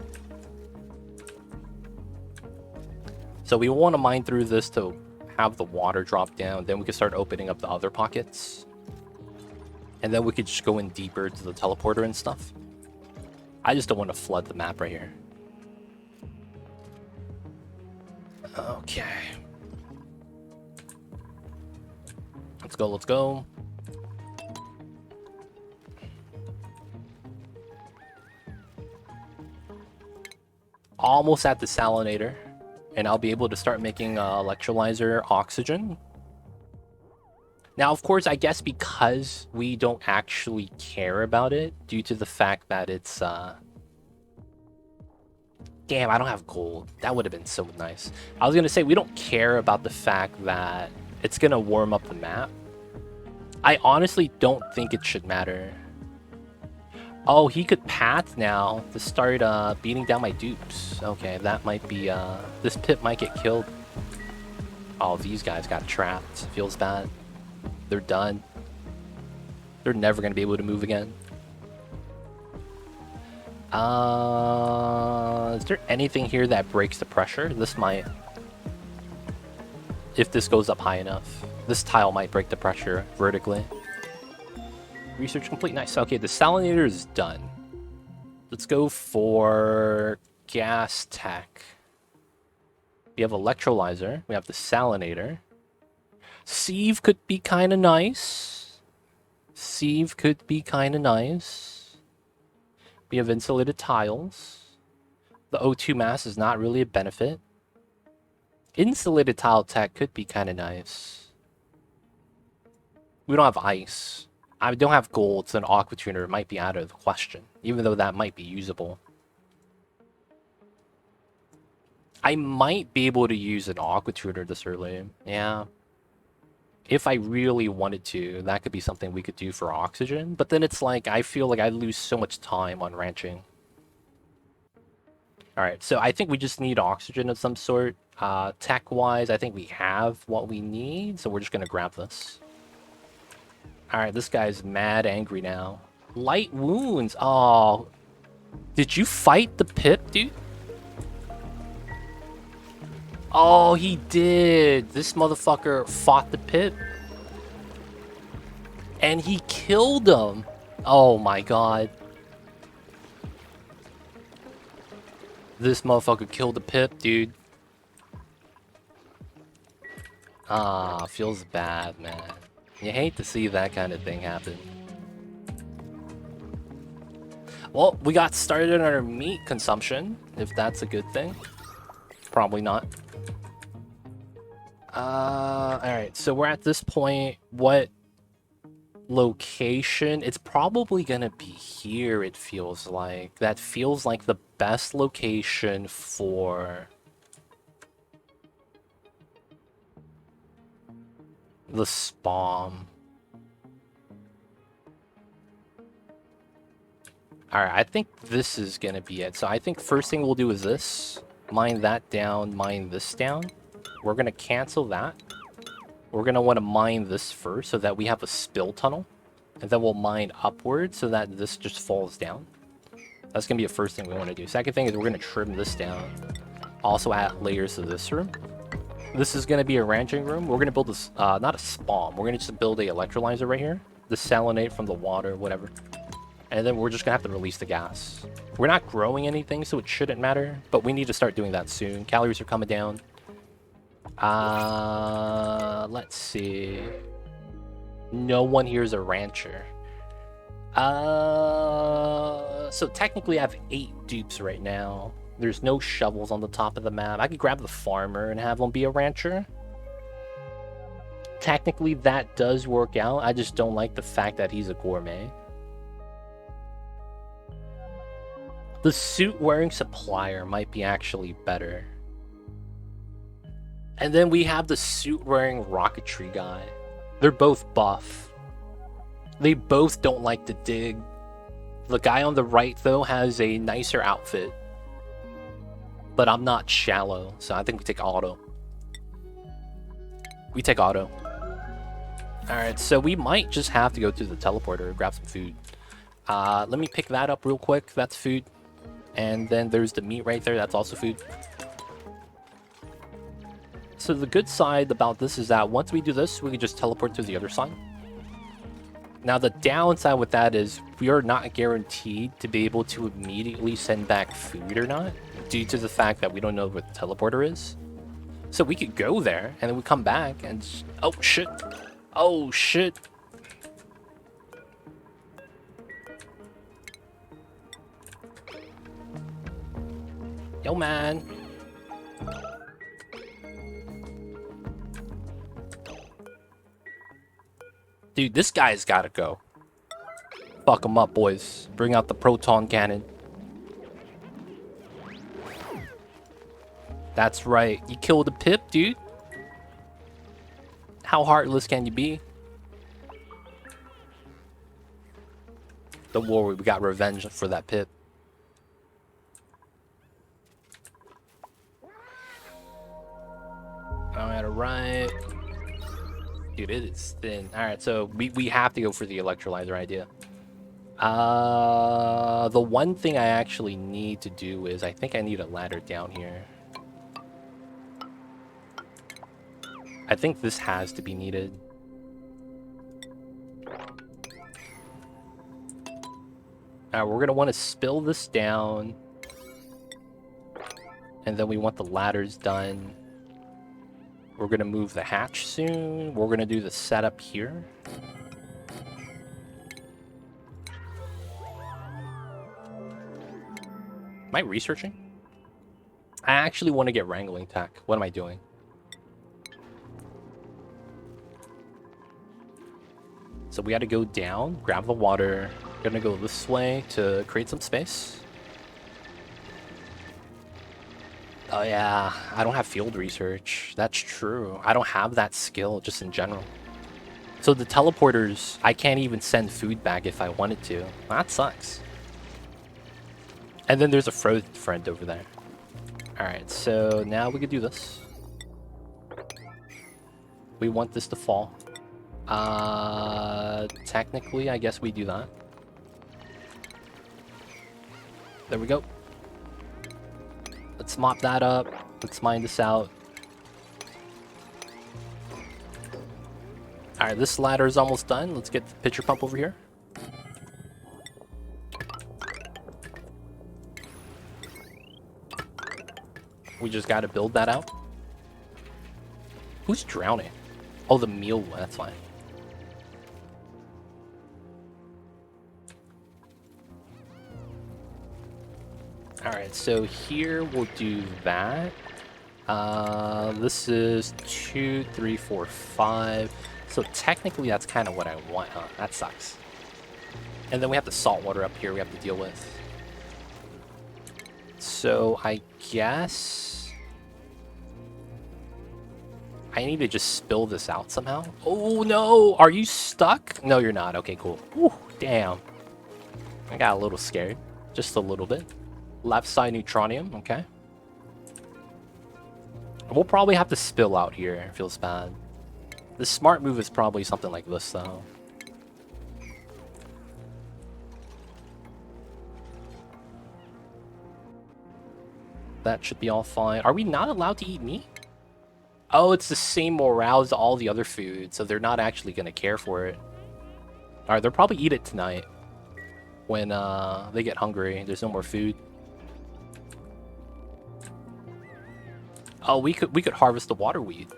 So we want to mine through this to have the water drop down. Then we can start opening up the other pockets. And then we could just go in deeper to the teleporter and stuff. I just don't want to flood the map right here. Okay. Let's go, let's go. Almost at the salinator. And I'll be able to start making electrolyzer oxygen. Now, of course, I guess because we don't actually care about it, due to the fact that it's, Damn, I don't have gold. That would have been so nice. I was going to say, we don't care about the fact that it's going to warm up the map. I honestly don't think it should matter. Oh, he could path now to start beating down my dupes. Okay, that might be... This pit might get killed. Oh, these guys got trapped. Feels bad. They're done. They're never going to be able to move again. Is there anything here that breaks the pressure? This might. If this goes up high enough. This tile might break the pressure vertically. Research complete. Nice. Okay, the salinator is done. Let's go for gas tech. We have electrolyzer. We have the salinator. Sieve could be kind of nice. Sieve could be kind of nice. We have insulated tiles. The O2 mass is not really a benefit. Insulated tile tech could be kind of nice. We don't have ice. I don't have gold, so an aqua tuner might be out of the question, even though that might be usable. I might be able to use an aqua tuner this early. Yeah. If I really wanted to, that could be something we could do for oxygen. But then it's like, I feel like I lose so much time on ranching. Alright, so I think we just need oxygen of some sort. Tech-wise, I think we have what we need, so we're just gonna grab this. Alright, this guy's mad angry now. Light wounds. Oh. Did you fight the pip, dude? Oh, he did. This motherfucker fought the pip. And he killed him. Oh my god. This motherfucker killed the pip, dude. Ah, feels bad, man. You hate to see that kind of thing happen. Well, we got started on our meat consumption, if that's a good thing. Probably not. Alright, so we're at this point. What location? It's probably gonna be here, it feels like. That feels like the best location for the spawn. Alright, I think this is gonna be it. So I think first thing we'll do is this. Mine that down, mine this down. We're gonna cancel that. We're gonna want to mine this first so that we have a spill tunnel. And then we'll mine upward so that this just falls down. That's gonna be the first thing we want to do. Second thing is we're gonna trim this down. Also add layers to this room. This is gonna be a ranching room. We're gonna build this, not a spawn. We're gonna just build a electrolyzer right here. Desalinate from the water, whatever. And then we're just gonna have to release the gas. We're not growing anything, so it shouldn't matter. But we need to start doing that soon. Calories are coming down. Let's see. No one here is a rancher. So technically I have 8 dupes right now. There's no shovels on the top of the map. I could grab the farmer and have him be a rancher. Technically that does work out. I just don't like the fact that he's a gourmet. The suit-wearing supplier might be actually better. And then we have the suit-wearing rocketry guy. They're both buff. They both don't like to dig. The guy on the right, though, has a nicer outfit. But I'm not shallow, so I think we take auto. We take auto. Alright, so we might just have to go to the teleporter and grab some food. Let me pick that up real quick. That's food. And then there's the meat right there. That's also food. So the good side about this is that once we do this, we can just teleport to the other side. Now the downside with that is we are not guaranteed to be able to immediately send back food or not, due to the fact that we don't know what the teleporter is. So we could go there and then we come back and oh shit. Oh shit. Yo man. Dude, this guy's gotta go. Fuck him up, boys. Bring out the proton cannon. That's right. You killed a pip, dude. How heartless can you be? Don't worry, we got revenge for that pip. Alright, alright. Dude, it is thin. Alright, so we have to go for the electrolyzer idea. The one thing I actually need to do is I think I need a ladder down here. I think this has to be needed. Alright, we're gonna want to spill this down. And then we want the ladders done. We're gonna move the hatch soon. We're gonna do the setup here. Am I researching? I actually want to get wrangling tech. What am I doing? So we got to go down, grab the water. Gonna go this way to create some space. Oh yeah, I don't have field research. That's true. I don't have that skill just in general. So the teleporters, I can't even send food back if I wanted to. That sucks. And then there's a frozen friend over there. Alright, so now we could do this. We want this to fall. Technically, I guess we do that. There we go. Let's mop that up. Let's mine this out. Alright, this ladder is almost done. Let's get the pitcher pump over here. We just gotta build that out. Who's drowning? Oh, the meal one. That's fine. Alright, so here we'll do that. This is 2, 3, 4, 5. So technically that's kind of what I want, huh? That sucks. And then we have the salt water up here we have to deal with. So I guess I need to just spill this out somehow. Oh no! Are you stuck? No, you're not. Okay, cool. Whew, damn. I got a little scared. Just a little bit. Left side neutronium, okay. We'll probably have to spill out here. It feels bad. The smart move is probably something like this, though. That should be all fine. Are we not allowed to eat meat? Oh, it's the same morale as all the other food, so they're not actually going to care for it. Alright, they'll probably eat it tonight. When they get hungry, there's no more food. Oh, we could harvest the water weed.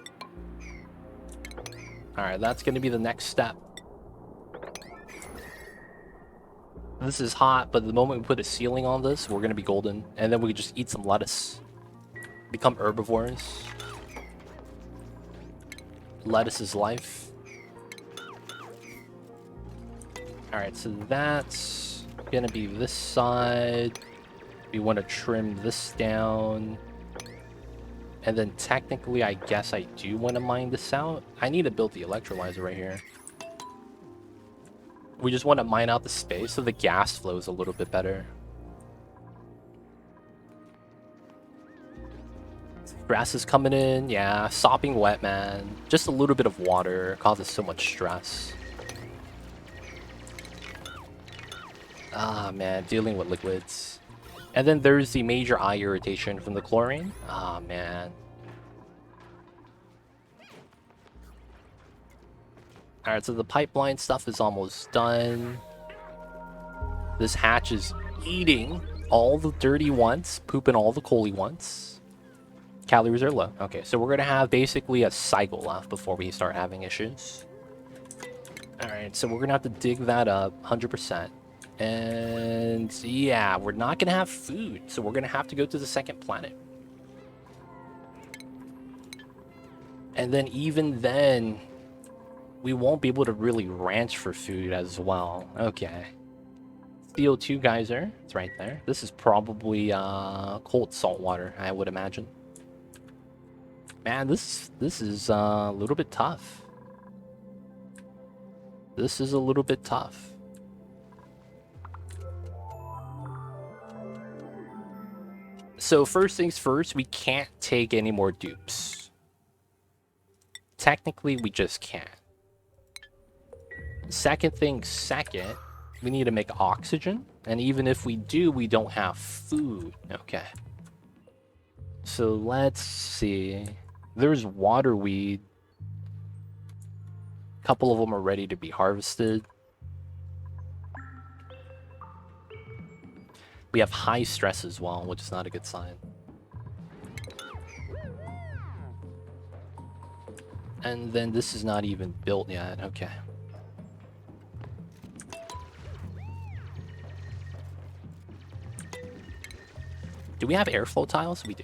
Alright, that's going to be the next step. This is hot, but the moment we put a ceiling on this, we're going to be golden. And then we can just eat some lettuce. Become herbivores. Lettuce is life. Alright, so that's going to be this side. We want to trim this down. And then technically, I guess I do want to mine this out. I need to build the electrolyzer right here. We just want to mine out the space so the gas flows a little bit better. Grass is coming in. Yeah, sopping wet, man. Just a little bit of water causes so much stress. Ah, man, dealing with liquids. And then there's the major eye irritation from the chlorine. Ah, man. Alright, so the pipeline stuff is almost done. This hatch is eating all the dirty ones, pooping all the coaly ones. Calories are low. Okay, so we're going to have basically a cycle left before we start having issues. Alright, so we're going to have to dig that up 100%. And yeah, we're not going to have food, so we're going to have to go to the second planet. And then even then, we won't be able to really ranch for food as well. Okay. CO2 geyser, it's right there. This is probably cold salt water, I would imagine. Man, this is a little bit tough. This is a little bit tough. So first things first, we can't take any more dupes. Technically, we just can't. Second thing second, we need to make oxygen. And even if we do, we don't have food. Okay. So let's see. There's waterweed. A couple of them are ready to be harvested. We have high stress as well, which is not a good sign. And then this is not even built yet. Okay. Do we have airflow tiles? We do.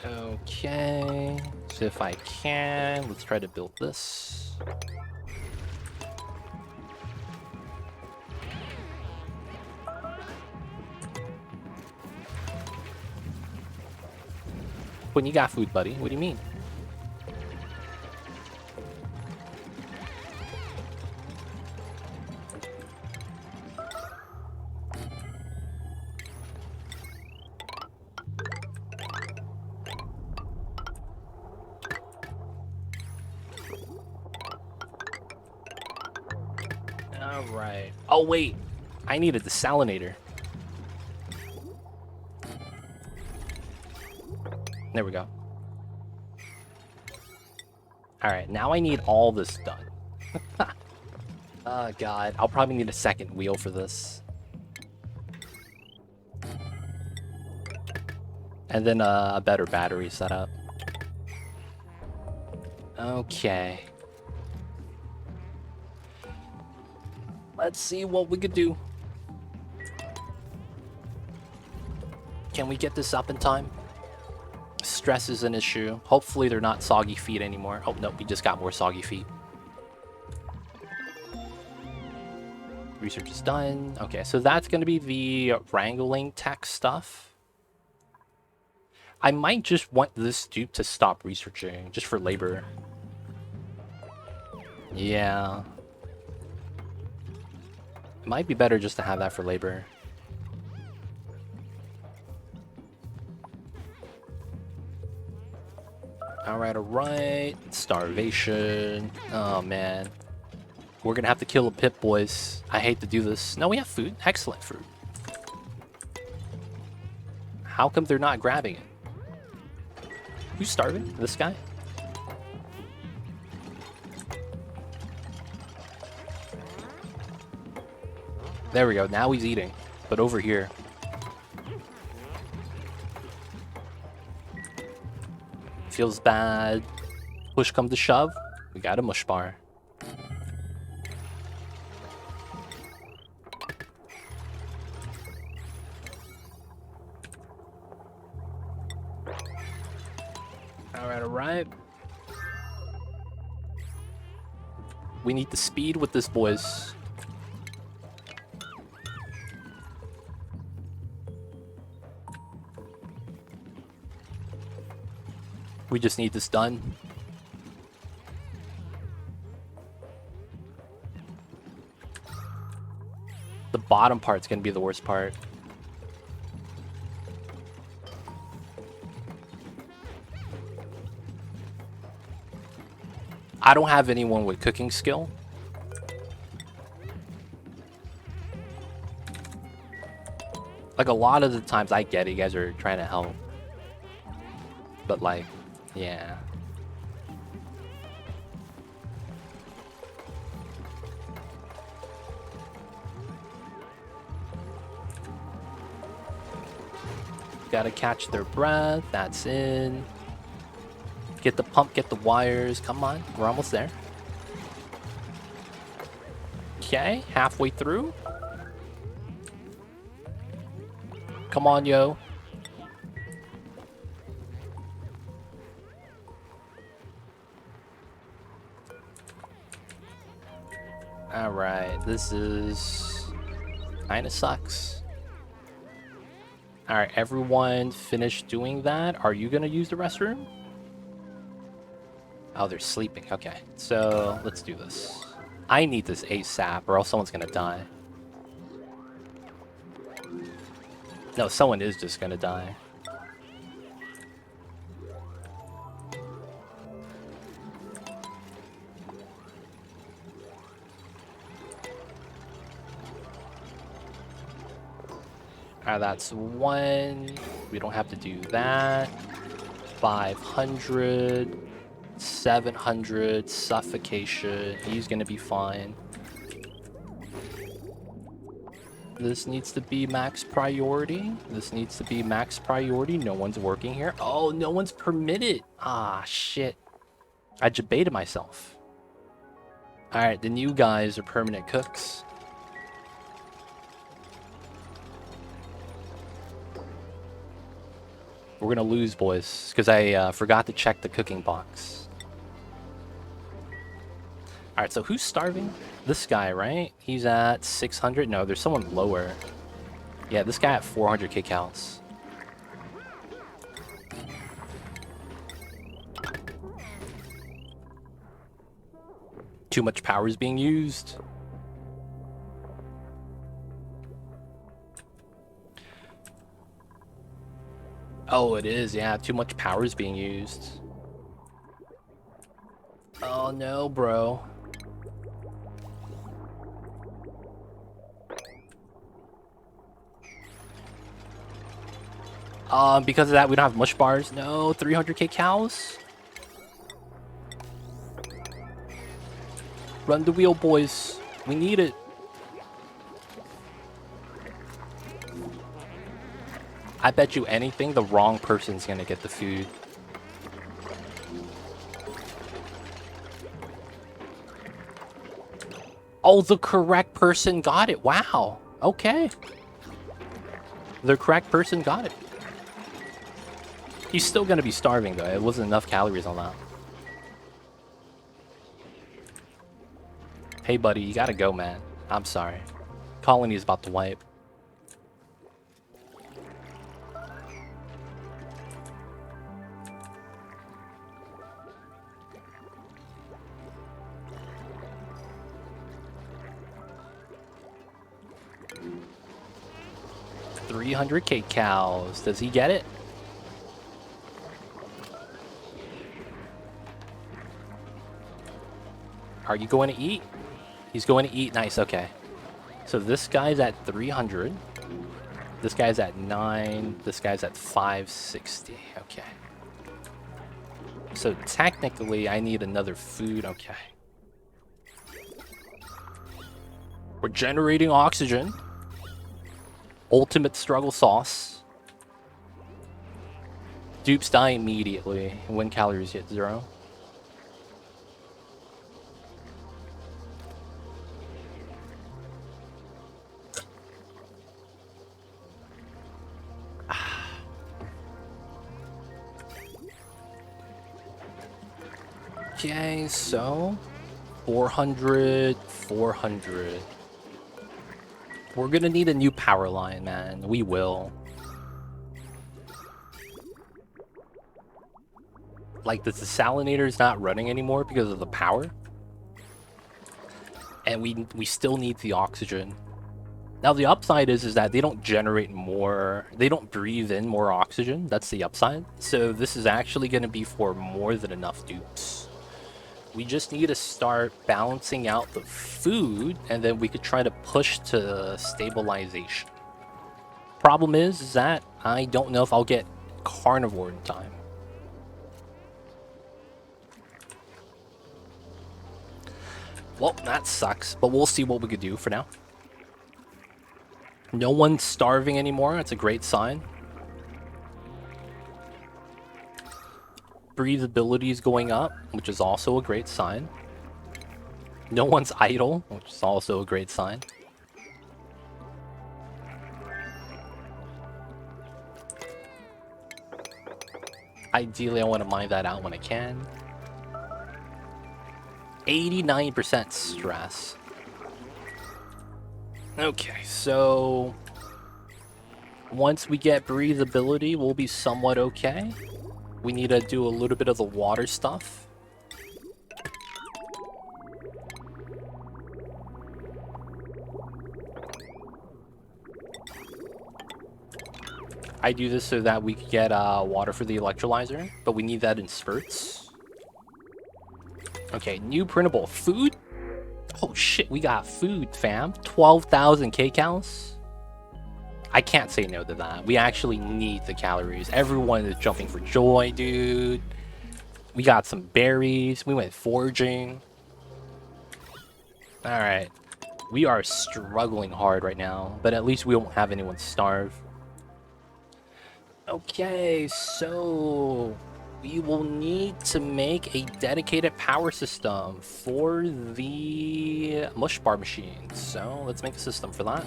Okay. So if I can, let's try to build this. When you got food, buddy. What do you mean? Alright. Oh, wait. I need a desalinator. There we go. Alright, now I need all this done. Oh, God. I'll probably need a second wheel for this. And then a better battery setup. Okay. Let's see what we could do. Can we get this up in time? Stress is an issue. Hopefully they're not soggy feet anymore. Oh, no, we just got more soggy feet. Research is done. Okay, so that's going to be the wrangling tech stuff. I might just want this dude to stop researching, just for labor. Yeah. It might be better just to have that for labor. Alright, alright. Starvation. Oh, man. We're gonna have to kill a pit, boys. I hate to do this. No, we have food. Excellent food. How come they're not grabbing it? Who's starving? This guy? There we go. Now he's eating. But over here. Feels bad. Push come to shove. We got a mush bar. Alright, alright. We need the speed with this, boys. We just need this done. The bottom part's gonna be the worst part. I don't have anyone with cooking skill. Like, a lot of the times I get it, you guys are trying to help. But like, yeah. Gotta catch their breath. That's in. Get the pump, get the wires. Come on, we're almost there. Okay, halfway through. Come on, yo. Alright, this is kinda sucks. Alright, everyone finished doing that. Are you gonna use the restroom? Oh, they're sleeping. Okay, so let's do this. I need this ASAP or else someone's gonna die. No, someone is just gonna die. That's 1. We don't have to do that. 500. 700. Suffocation. He's gonna be fine. This needs to be max priority. This needs to be max priority. No one's working here. Oh, no one's permitted. Ah, shit. I debated myself. Alright, the new guys are permanent cooks. We're gonna lose, boys, because I forgot to check the cooking box. Alright, so who's starving? This guy, right? He's at 600. No, there's someone lower. Yeah, this guy at 400 kcals. Too much power is being used. Oh, it is. Yeah, too much power is being used. Oh no, bro. Because of that, we don't have mush bars. No, 300 kcals. Run the wheel, boys. We need it. I bet you anything, the wrong person's gonna get the food. Oh, the correct person got it. Wow. Okay. The correct person got it. He's still gonna be starving, though. It wasn't enough calories on that. Hey, buddy, you gotta go, man. I'm sorry. Colony's about to wipe. $300 kcals. Does he get it? Are you going to eat? He's going to eat. Nice, okay. So this guy's at 300. This guy's at 9. This guy's at 560. Okay. So technically, I need another food. Okay. We're generating oxygen. Ultimate struggle sauce. Dupes die immediately when calories hit 0. Okay, so 400, 400. We're gonna need a new power line, man. We will. Like, the desalinator's not running anymore because of the power. And we still need the oxygen. Now, the upside is that they don't generate more... They don't breathe in more oxygen. That's the upside. So this is actually going to be for more than enough dupes. We just need to start balancing out the food, and then we could try to push to stabilization. Problem is that I don't know if I'll get Carnivore in time. Well, that sucks, but we'll see what we could do for now. No one's starving anymore. That's a great sign. Breathability is going up, which is also a great sign. No one's idle, which is also a great sign. Ideally, I want to mine that out when I can. 89% stress. Okay, so once we get breathability, we'll be somewhat okay. We need to do a little bit of the water stuff. I do this so that we can get water for the electrolyzer, but we need that in spurts. Okay, new printable food. Oh shit, we got food, fam. 12,000 kcals. I can't say no to that. We actually need the calories. Everyone is jumping for joy, dude. We got some berries. We went foraging. Alright. We are struggling hard right now, but at least we won't have anyone starve. Okay, so we will need to make a dedicated power system for the mush bar machine. So let's make a system for that.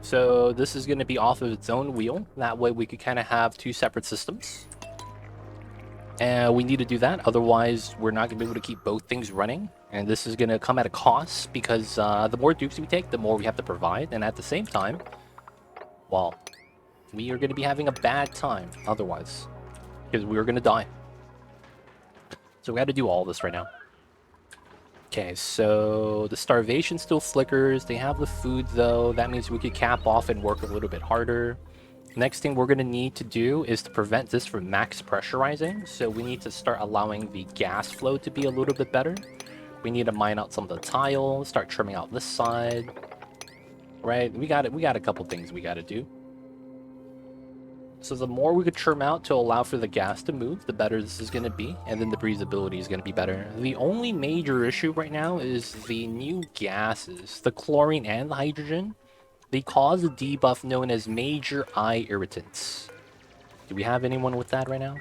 So this is going to be off of its own wheel. That way we could kind of have two separate systems. And we need to do that, otherwise we're not going to be able to keep both things running. And this is going to come at a cost, because the more dupes we take, the more we have to provide. And at the same time, well, we are going to be having a bad time otherwise, because we're going to die. So we got to do all this right now. Okay, so the starvation still flickers. They have the food though. That means we could cap off and work a little bit harder. Next thing we're going to need to do is to prevent this from max pressurizing. So we need to start allowing the gas flow to be a little bit better. We need to mine out some of the tile, start trimming out this side. Right, we got a couple things we got to do. So the more we could trim out to allow for the gas to move, the better this is going to be. And then the breathability is going to be better. The only major issue right now is the new gases, the chlorine and the hydrogen. They cause a debuff known as major eye irritants. Do we have anyone with that right now?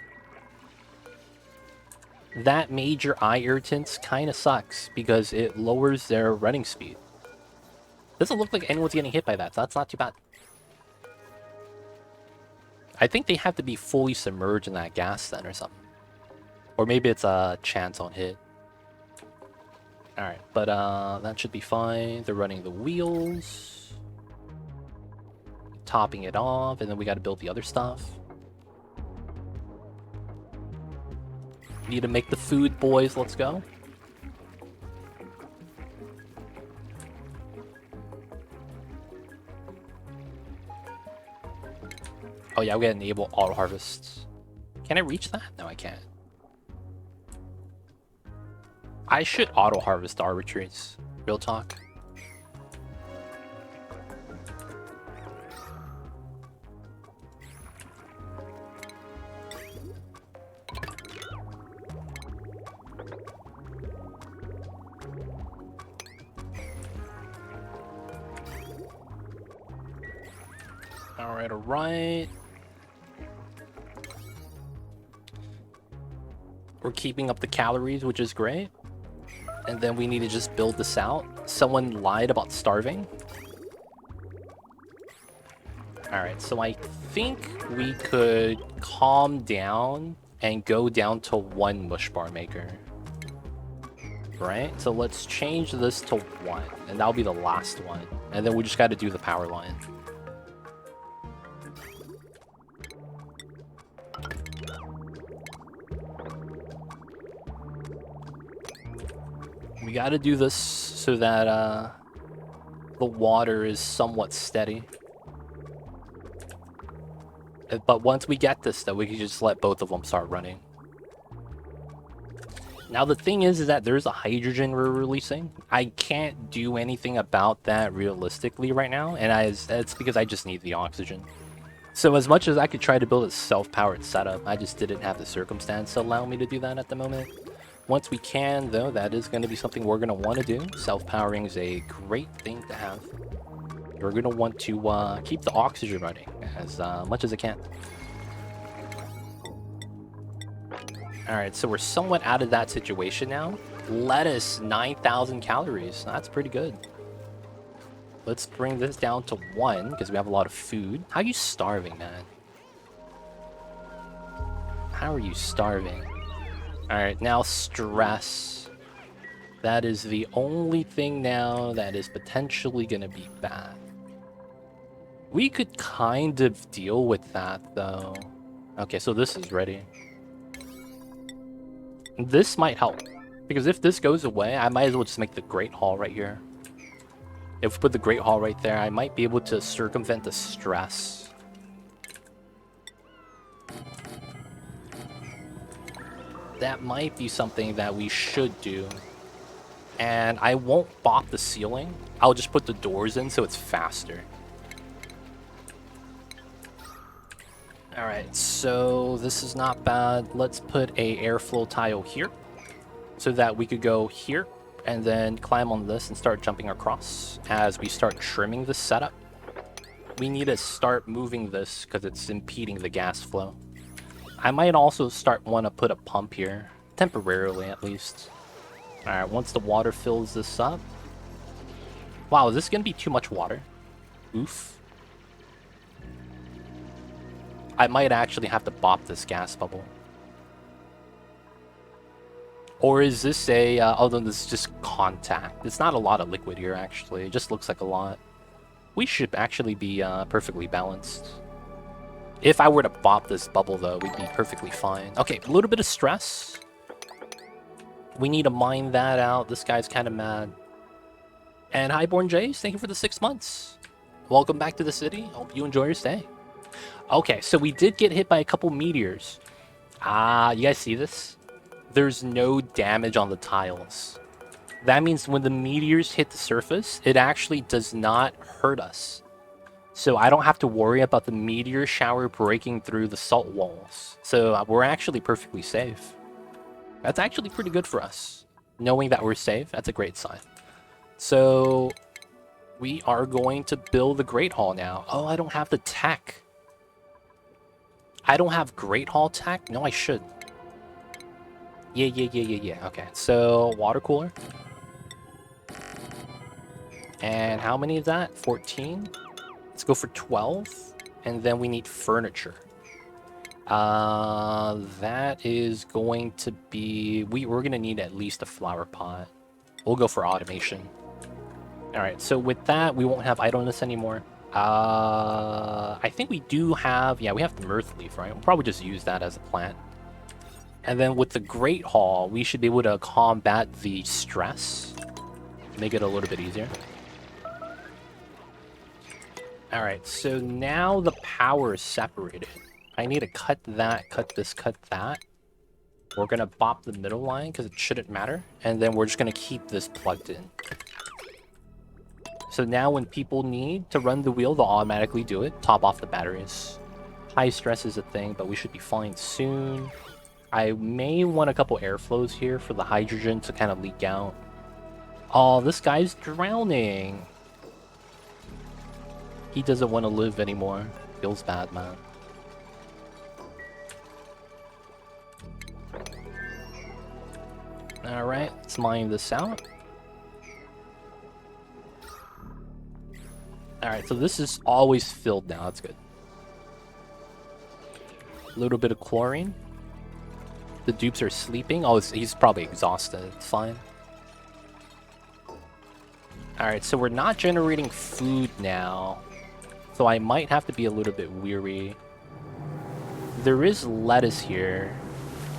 That major eye irritants kind of sucks because it lowers their running speed. Doesn't look like anyone's getting hit by that, so that's not too bad. I think they have to be fully submerged in that gas then or something. Or maybe it's a chance on hit. Alright, but that should be fine. They're running the wheels. Topping it off, and then we got to build the other stuff. Need to make the food, boys. Let's go. Oh yeah, we gotta enable auto harvests. Can I reach that? No, I can't. I should auto harvest arbitraries. Real talk. Alright. We're keeping up the calories, which is great. And then we need to just build this out. Someone lied about starving. Alright, so I think we could calm down and go down to one mush bar maker. Right? So let's change this to 1. And that'll be the last one. And then we just gotta do the power line. We gotta do this so that the water is somewhat steady. But once we get this, though, we can just let both of them start running. Now the thing is that there's a hydrogen we're releasing. I can't do anything about that realistically right now, and it's because I just need the oxygen. So as much as I could try to build a self-powered setup, I just didn't have the circumstance to allow me to do that at the moment. Once we can, though, that is going to be something we're going to want to do. Self-powering is a great thing to have. We're going to want to keep the oxygen running as much as it can. Alright, so we're somewhat out of that situation now. Lettuce, 9,000 calories. That's pretty good. Let's bring this down to 1, because we have a lot of food. How are you starving, man? How are you starving? Alright, now stress. That is the only thing now that is potentially going to be bad. We could kind of deal with that, though. Okay, so this is ready. This might help, because if this goes away, I might as well just make the Great Hall right here. If we put the Great Hall right there, I might be able to circumvent the stress. That might be something that we should do. And I won't bop the ceiling. I'll just put the doors in so it's faster. Alright, so this is not bad. Let's put a airflow tile here so that we could go here and then climb on this and start jumping across as we start trimming the setup. We need to start moving this because it's impeding the gas flow. I might also want to put a pump here, temporarily at least. Alright, once the water fills this up. Wow, is this going to be too much water? Oof. I might actually have to bop this gas bubble. Or is this a... although this is just contact. It's not a lot of liquid here, actually. It just looks like a lot. We should actually be perfectly balanced. If I were to bop this bubble, though, we'd be perfectly fine. Okay, a little bit of stress. We need to mine that out. This guy's kind of mad. And Highborn Jays, thank you for the 6 months. Welcome back to the city. Hope you enjoy your stay. Okay, so we did get hit by a couple meteors. You guys see this? There's no damage on the tiles. That means when the meteors hit the surface, it actually does not hurt us. So I don't have to worry about the meteor shower breaking through the salt walls. So we're actually perfectly safe. That's actually pretty good for us. Knowing that we're safe, that's a great sign. So we are going to build the Great Hall now. Oh, I don't have the tech. I don't have Great Hall tech? No, I should. Yeah. Okay, so water cooler. And how many is that? 14? Let's go for 12. And then we need furniture. That is going to be... We're going to need at least a flower pot. We'll go for automation. Alright, so with that, we won't have idleness anymore. I think we do have... Yeah, we have the Mirth Leaf, right? We'll probably just use that as a plant. And then with the Great Hall, we should be able to combat the stress. Make it a little bit easier. Alright, so now the power is separated. I need to cut that, cut this, cut that. We're going to bop the middle line because it shouldn't matter. And then we're just going to keep this plugged in. So now when people need to run the wheel, they'll automatically do it. Top off the batteries. High stress is a thing, but we should be fine soon. I may want a couple airflows here for the hydrogen to kind of leak out. Oh, this guy's drowning. He doesn't want to live anymore. Feels bad, man. Alright, let's mine this out. Alright, so this is always filled now. That's good. A little bit of chlorine. The dupes are sleeping. Oh, he's probably exhausted. It's fine. Alright, so we're not generating food now. So I might have to be a little bit weary. There is lettuce here.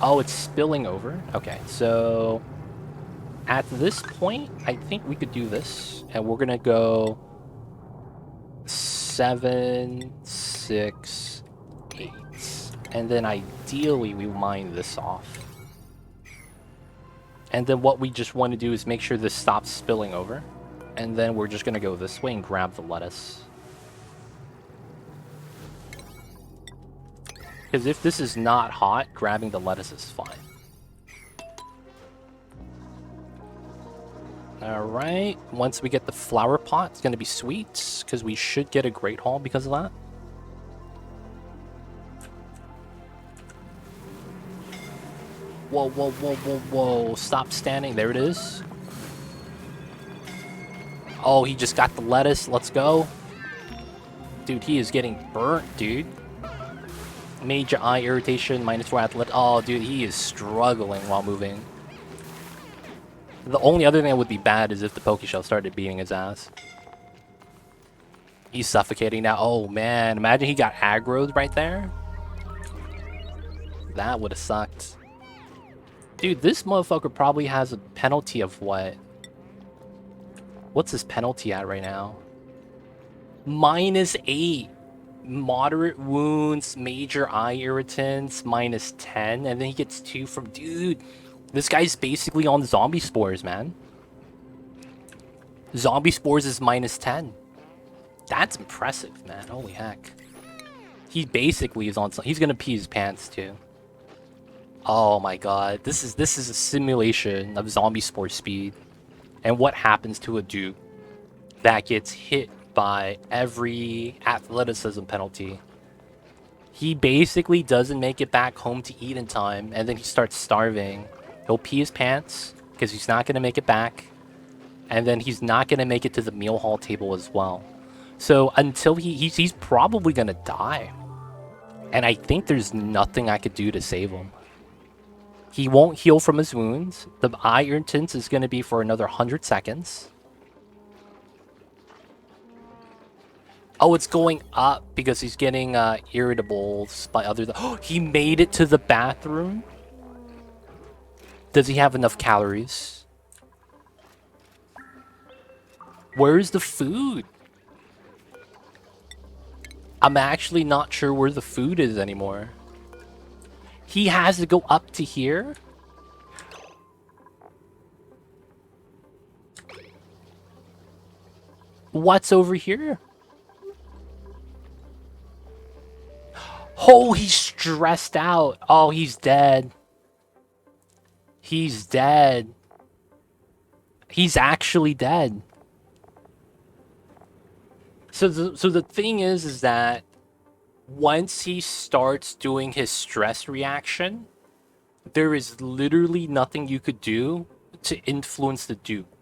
Oh, it's spilling over. Okay, so... At this point, I think we could do this. And we're gonna go... 7, 6, 8. And then ideally we mine this off. And then what we just want to do is make sure this stops spilling over. And then we're just gonna go this way and grab the lettuce. Because if this is not hot, grabbing the lettuce is fine. Alright, once we get the flower pot, it's going to be sweet, because we should get a Great Hall because of that. Whoa, stop standing, there it is. Oh, he just got the lettuce, let's go. Dude, he is getting burnt, dude. Major eye irritation, -4 athletic. Oh, dude, he is struggling while moving. The only other thing that would be bad is if the Pokeshell started beating his ass. He's suffocating now. Oh, man. Imagine he got aggroed right there. That would have sucked. Dude, this motherfucker probably has a penalty of what? What's his penalty at right now? -8. Moderate wounds, major eye irritants, -10. And then he gets 2 from... Dude... This guy's basically on zombie spores, man. Zombie spores is -10. That's impressive, man. Holy heck. He basically is on. He's gonna pee his pants too. Oh my god, this is a simulation of zombie spore speed, and what happens to a dude that gets hit by every athleticism penalty. He basically doesn't make it back home to eat in time, and then he starts starving. He'll pee his pants because he's not gonna make it back, and then he's not gonna make it to the meal hall table as well. So until he's probably gonna die. And I think there's nothing I could do to save him. He won't heal from his wounds. The iron tint is going to be for another 100 seconds. Oh, it's going up because he's getting irritables by other... Oh, he made it to the bathroom? Does he have enough calories? Where's the food? I'm actually not sure where the food is anymore. He has to go up to here? What's over here? Oh, he's stressed out. Oh, he's dead. He's dead. He's actually dead. So the thing is that once he starts doing his stress reaction, there is literally nothing you could do to influence the dupe.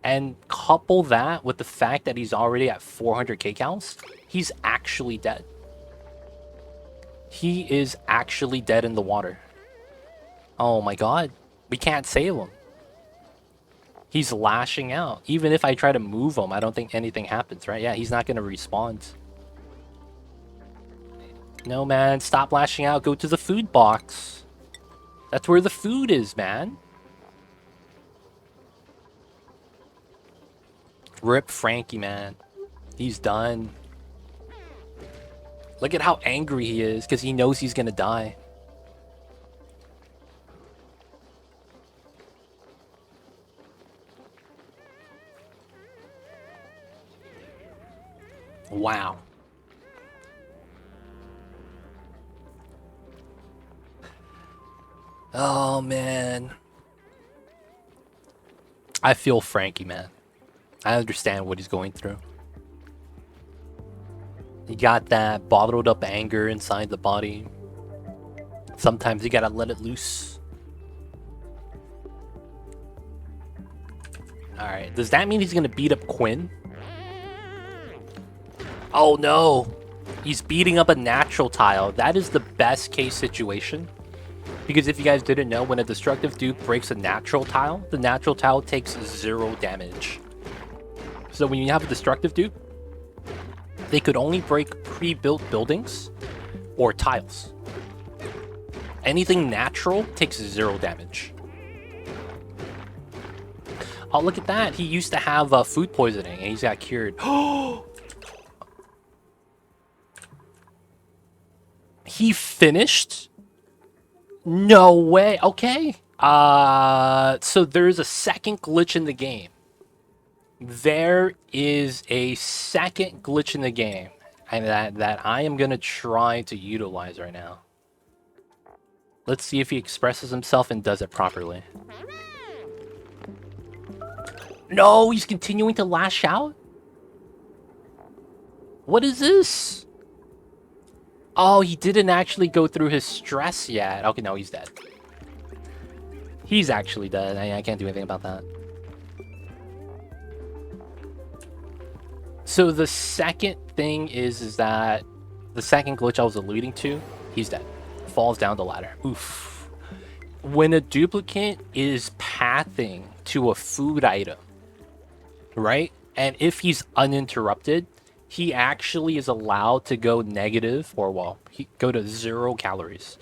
And couple that with the fact that he's already at 400 kcals, he's actually dead. He is actually dead in the water. Oh my god. We can't save him. He's lashing out. Even if I try to move him, I don't think anything happens, right? Yeah, he's not going to respond. No, man. Stop lashing out. Go to the food box. That's where the food is, man. Rip Frankie, man. He's done. Look at how angry he is because he knows he's going to die. Wow. Oh, man. I feel Frankie, man. I understand what he's going through. He got that bottled up anger inside the body. Sometimes you gotta let it loose. Alright, does that mean he's gonna beat up Quinn? Oh no! He's beating up a natural tile. That is the best case situation. Because if you guys didn't know, when a destructive dupe breaks a natural tile, the natural tile takes 0 damage. So when you have a destructive dupe, they could only break pre-built buildings or tiles. Anything natural takes 0 damage. Oh, look at that. He used to have food poisoning and he's got cured. Oh! He finished? No way. Okay. So there's a second glitch in the game. There is a second glitch in the game and that I am going to try to utilize right now. Let's see if he expresses himself and does it properly. No, he's continuing to lash out? What is this? Oh, he didn't actually go through his stress yet. Okay, no, he's dead. He's actually dead. I can't do anything about that. So the second thing is that the second glitch I was alluding to, he's dead. Falls down the ladder. Oof. When a duplicant is pathing to a food item, right? And if he's uninterrupted, he actually is allowed to go negative, or well, he go to 0 calories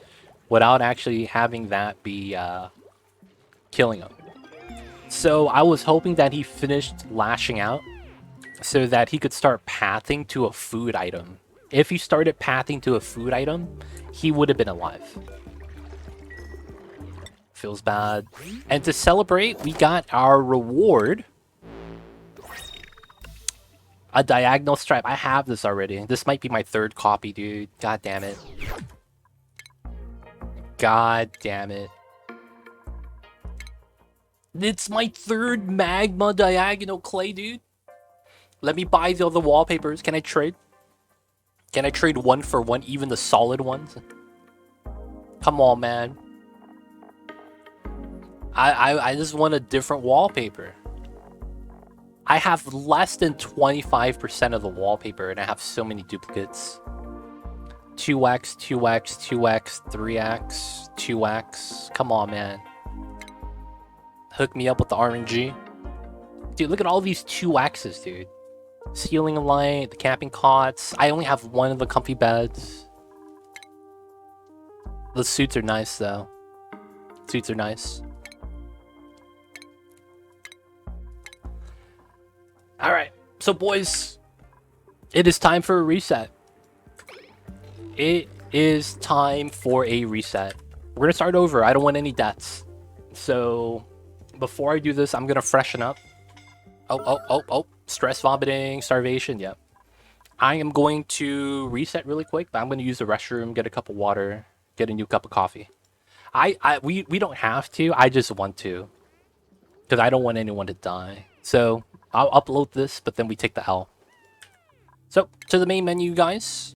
without actually having that be killing him. So I was hoping that he finished lashing out so that he could start pathing to a food item. If he started pathing to a food item, he would have been alive. Feels bad. And to celebrate, we got our reward A diagonal stripe. I have this already. This might be my third copy, dude. God damn it. God damn it. It's my third magma diagonal clay, dude. Let me buy the other wallpapers. Can I trade? Can I trade one for one, even the solid ones? Come on, man. I just want a different wallpaper. I have less than 25% of the wallpaper, and I have so many duplicates. 2x, 2x, 2x, 3x, 2x. Come on, man. Hook me up with the RNG. Dude, look at all these 2x's, dude. Ceiling light, the camping cots. I only have one of the comfy beds. The suits are nice, though. Suits are nice. Alright, so boys, it is time for a reset. It is time for a reset. We're gonna start over. I don't want any deaths. So, before I do this, I'm gonna freshen up. Oh. Stress vomiting, starvation, yep. I am going to reset really quick, but I'm gonna use the restroom, get a cup of water, get a new cup of coffee. We don't have to, I just want to. Because I don't want anyone to die. So, I'll upload this, but then we take the L. So, to the main menu, guys.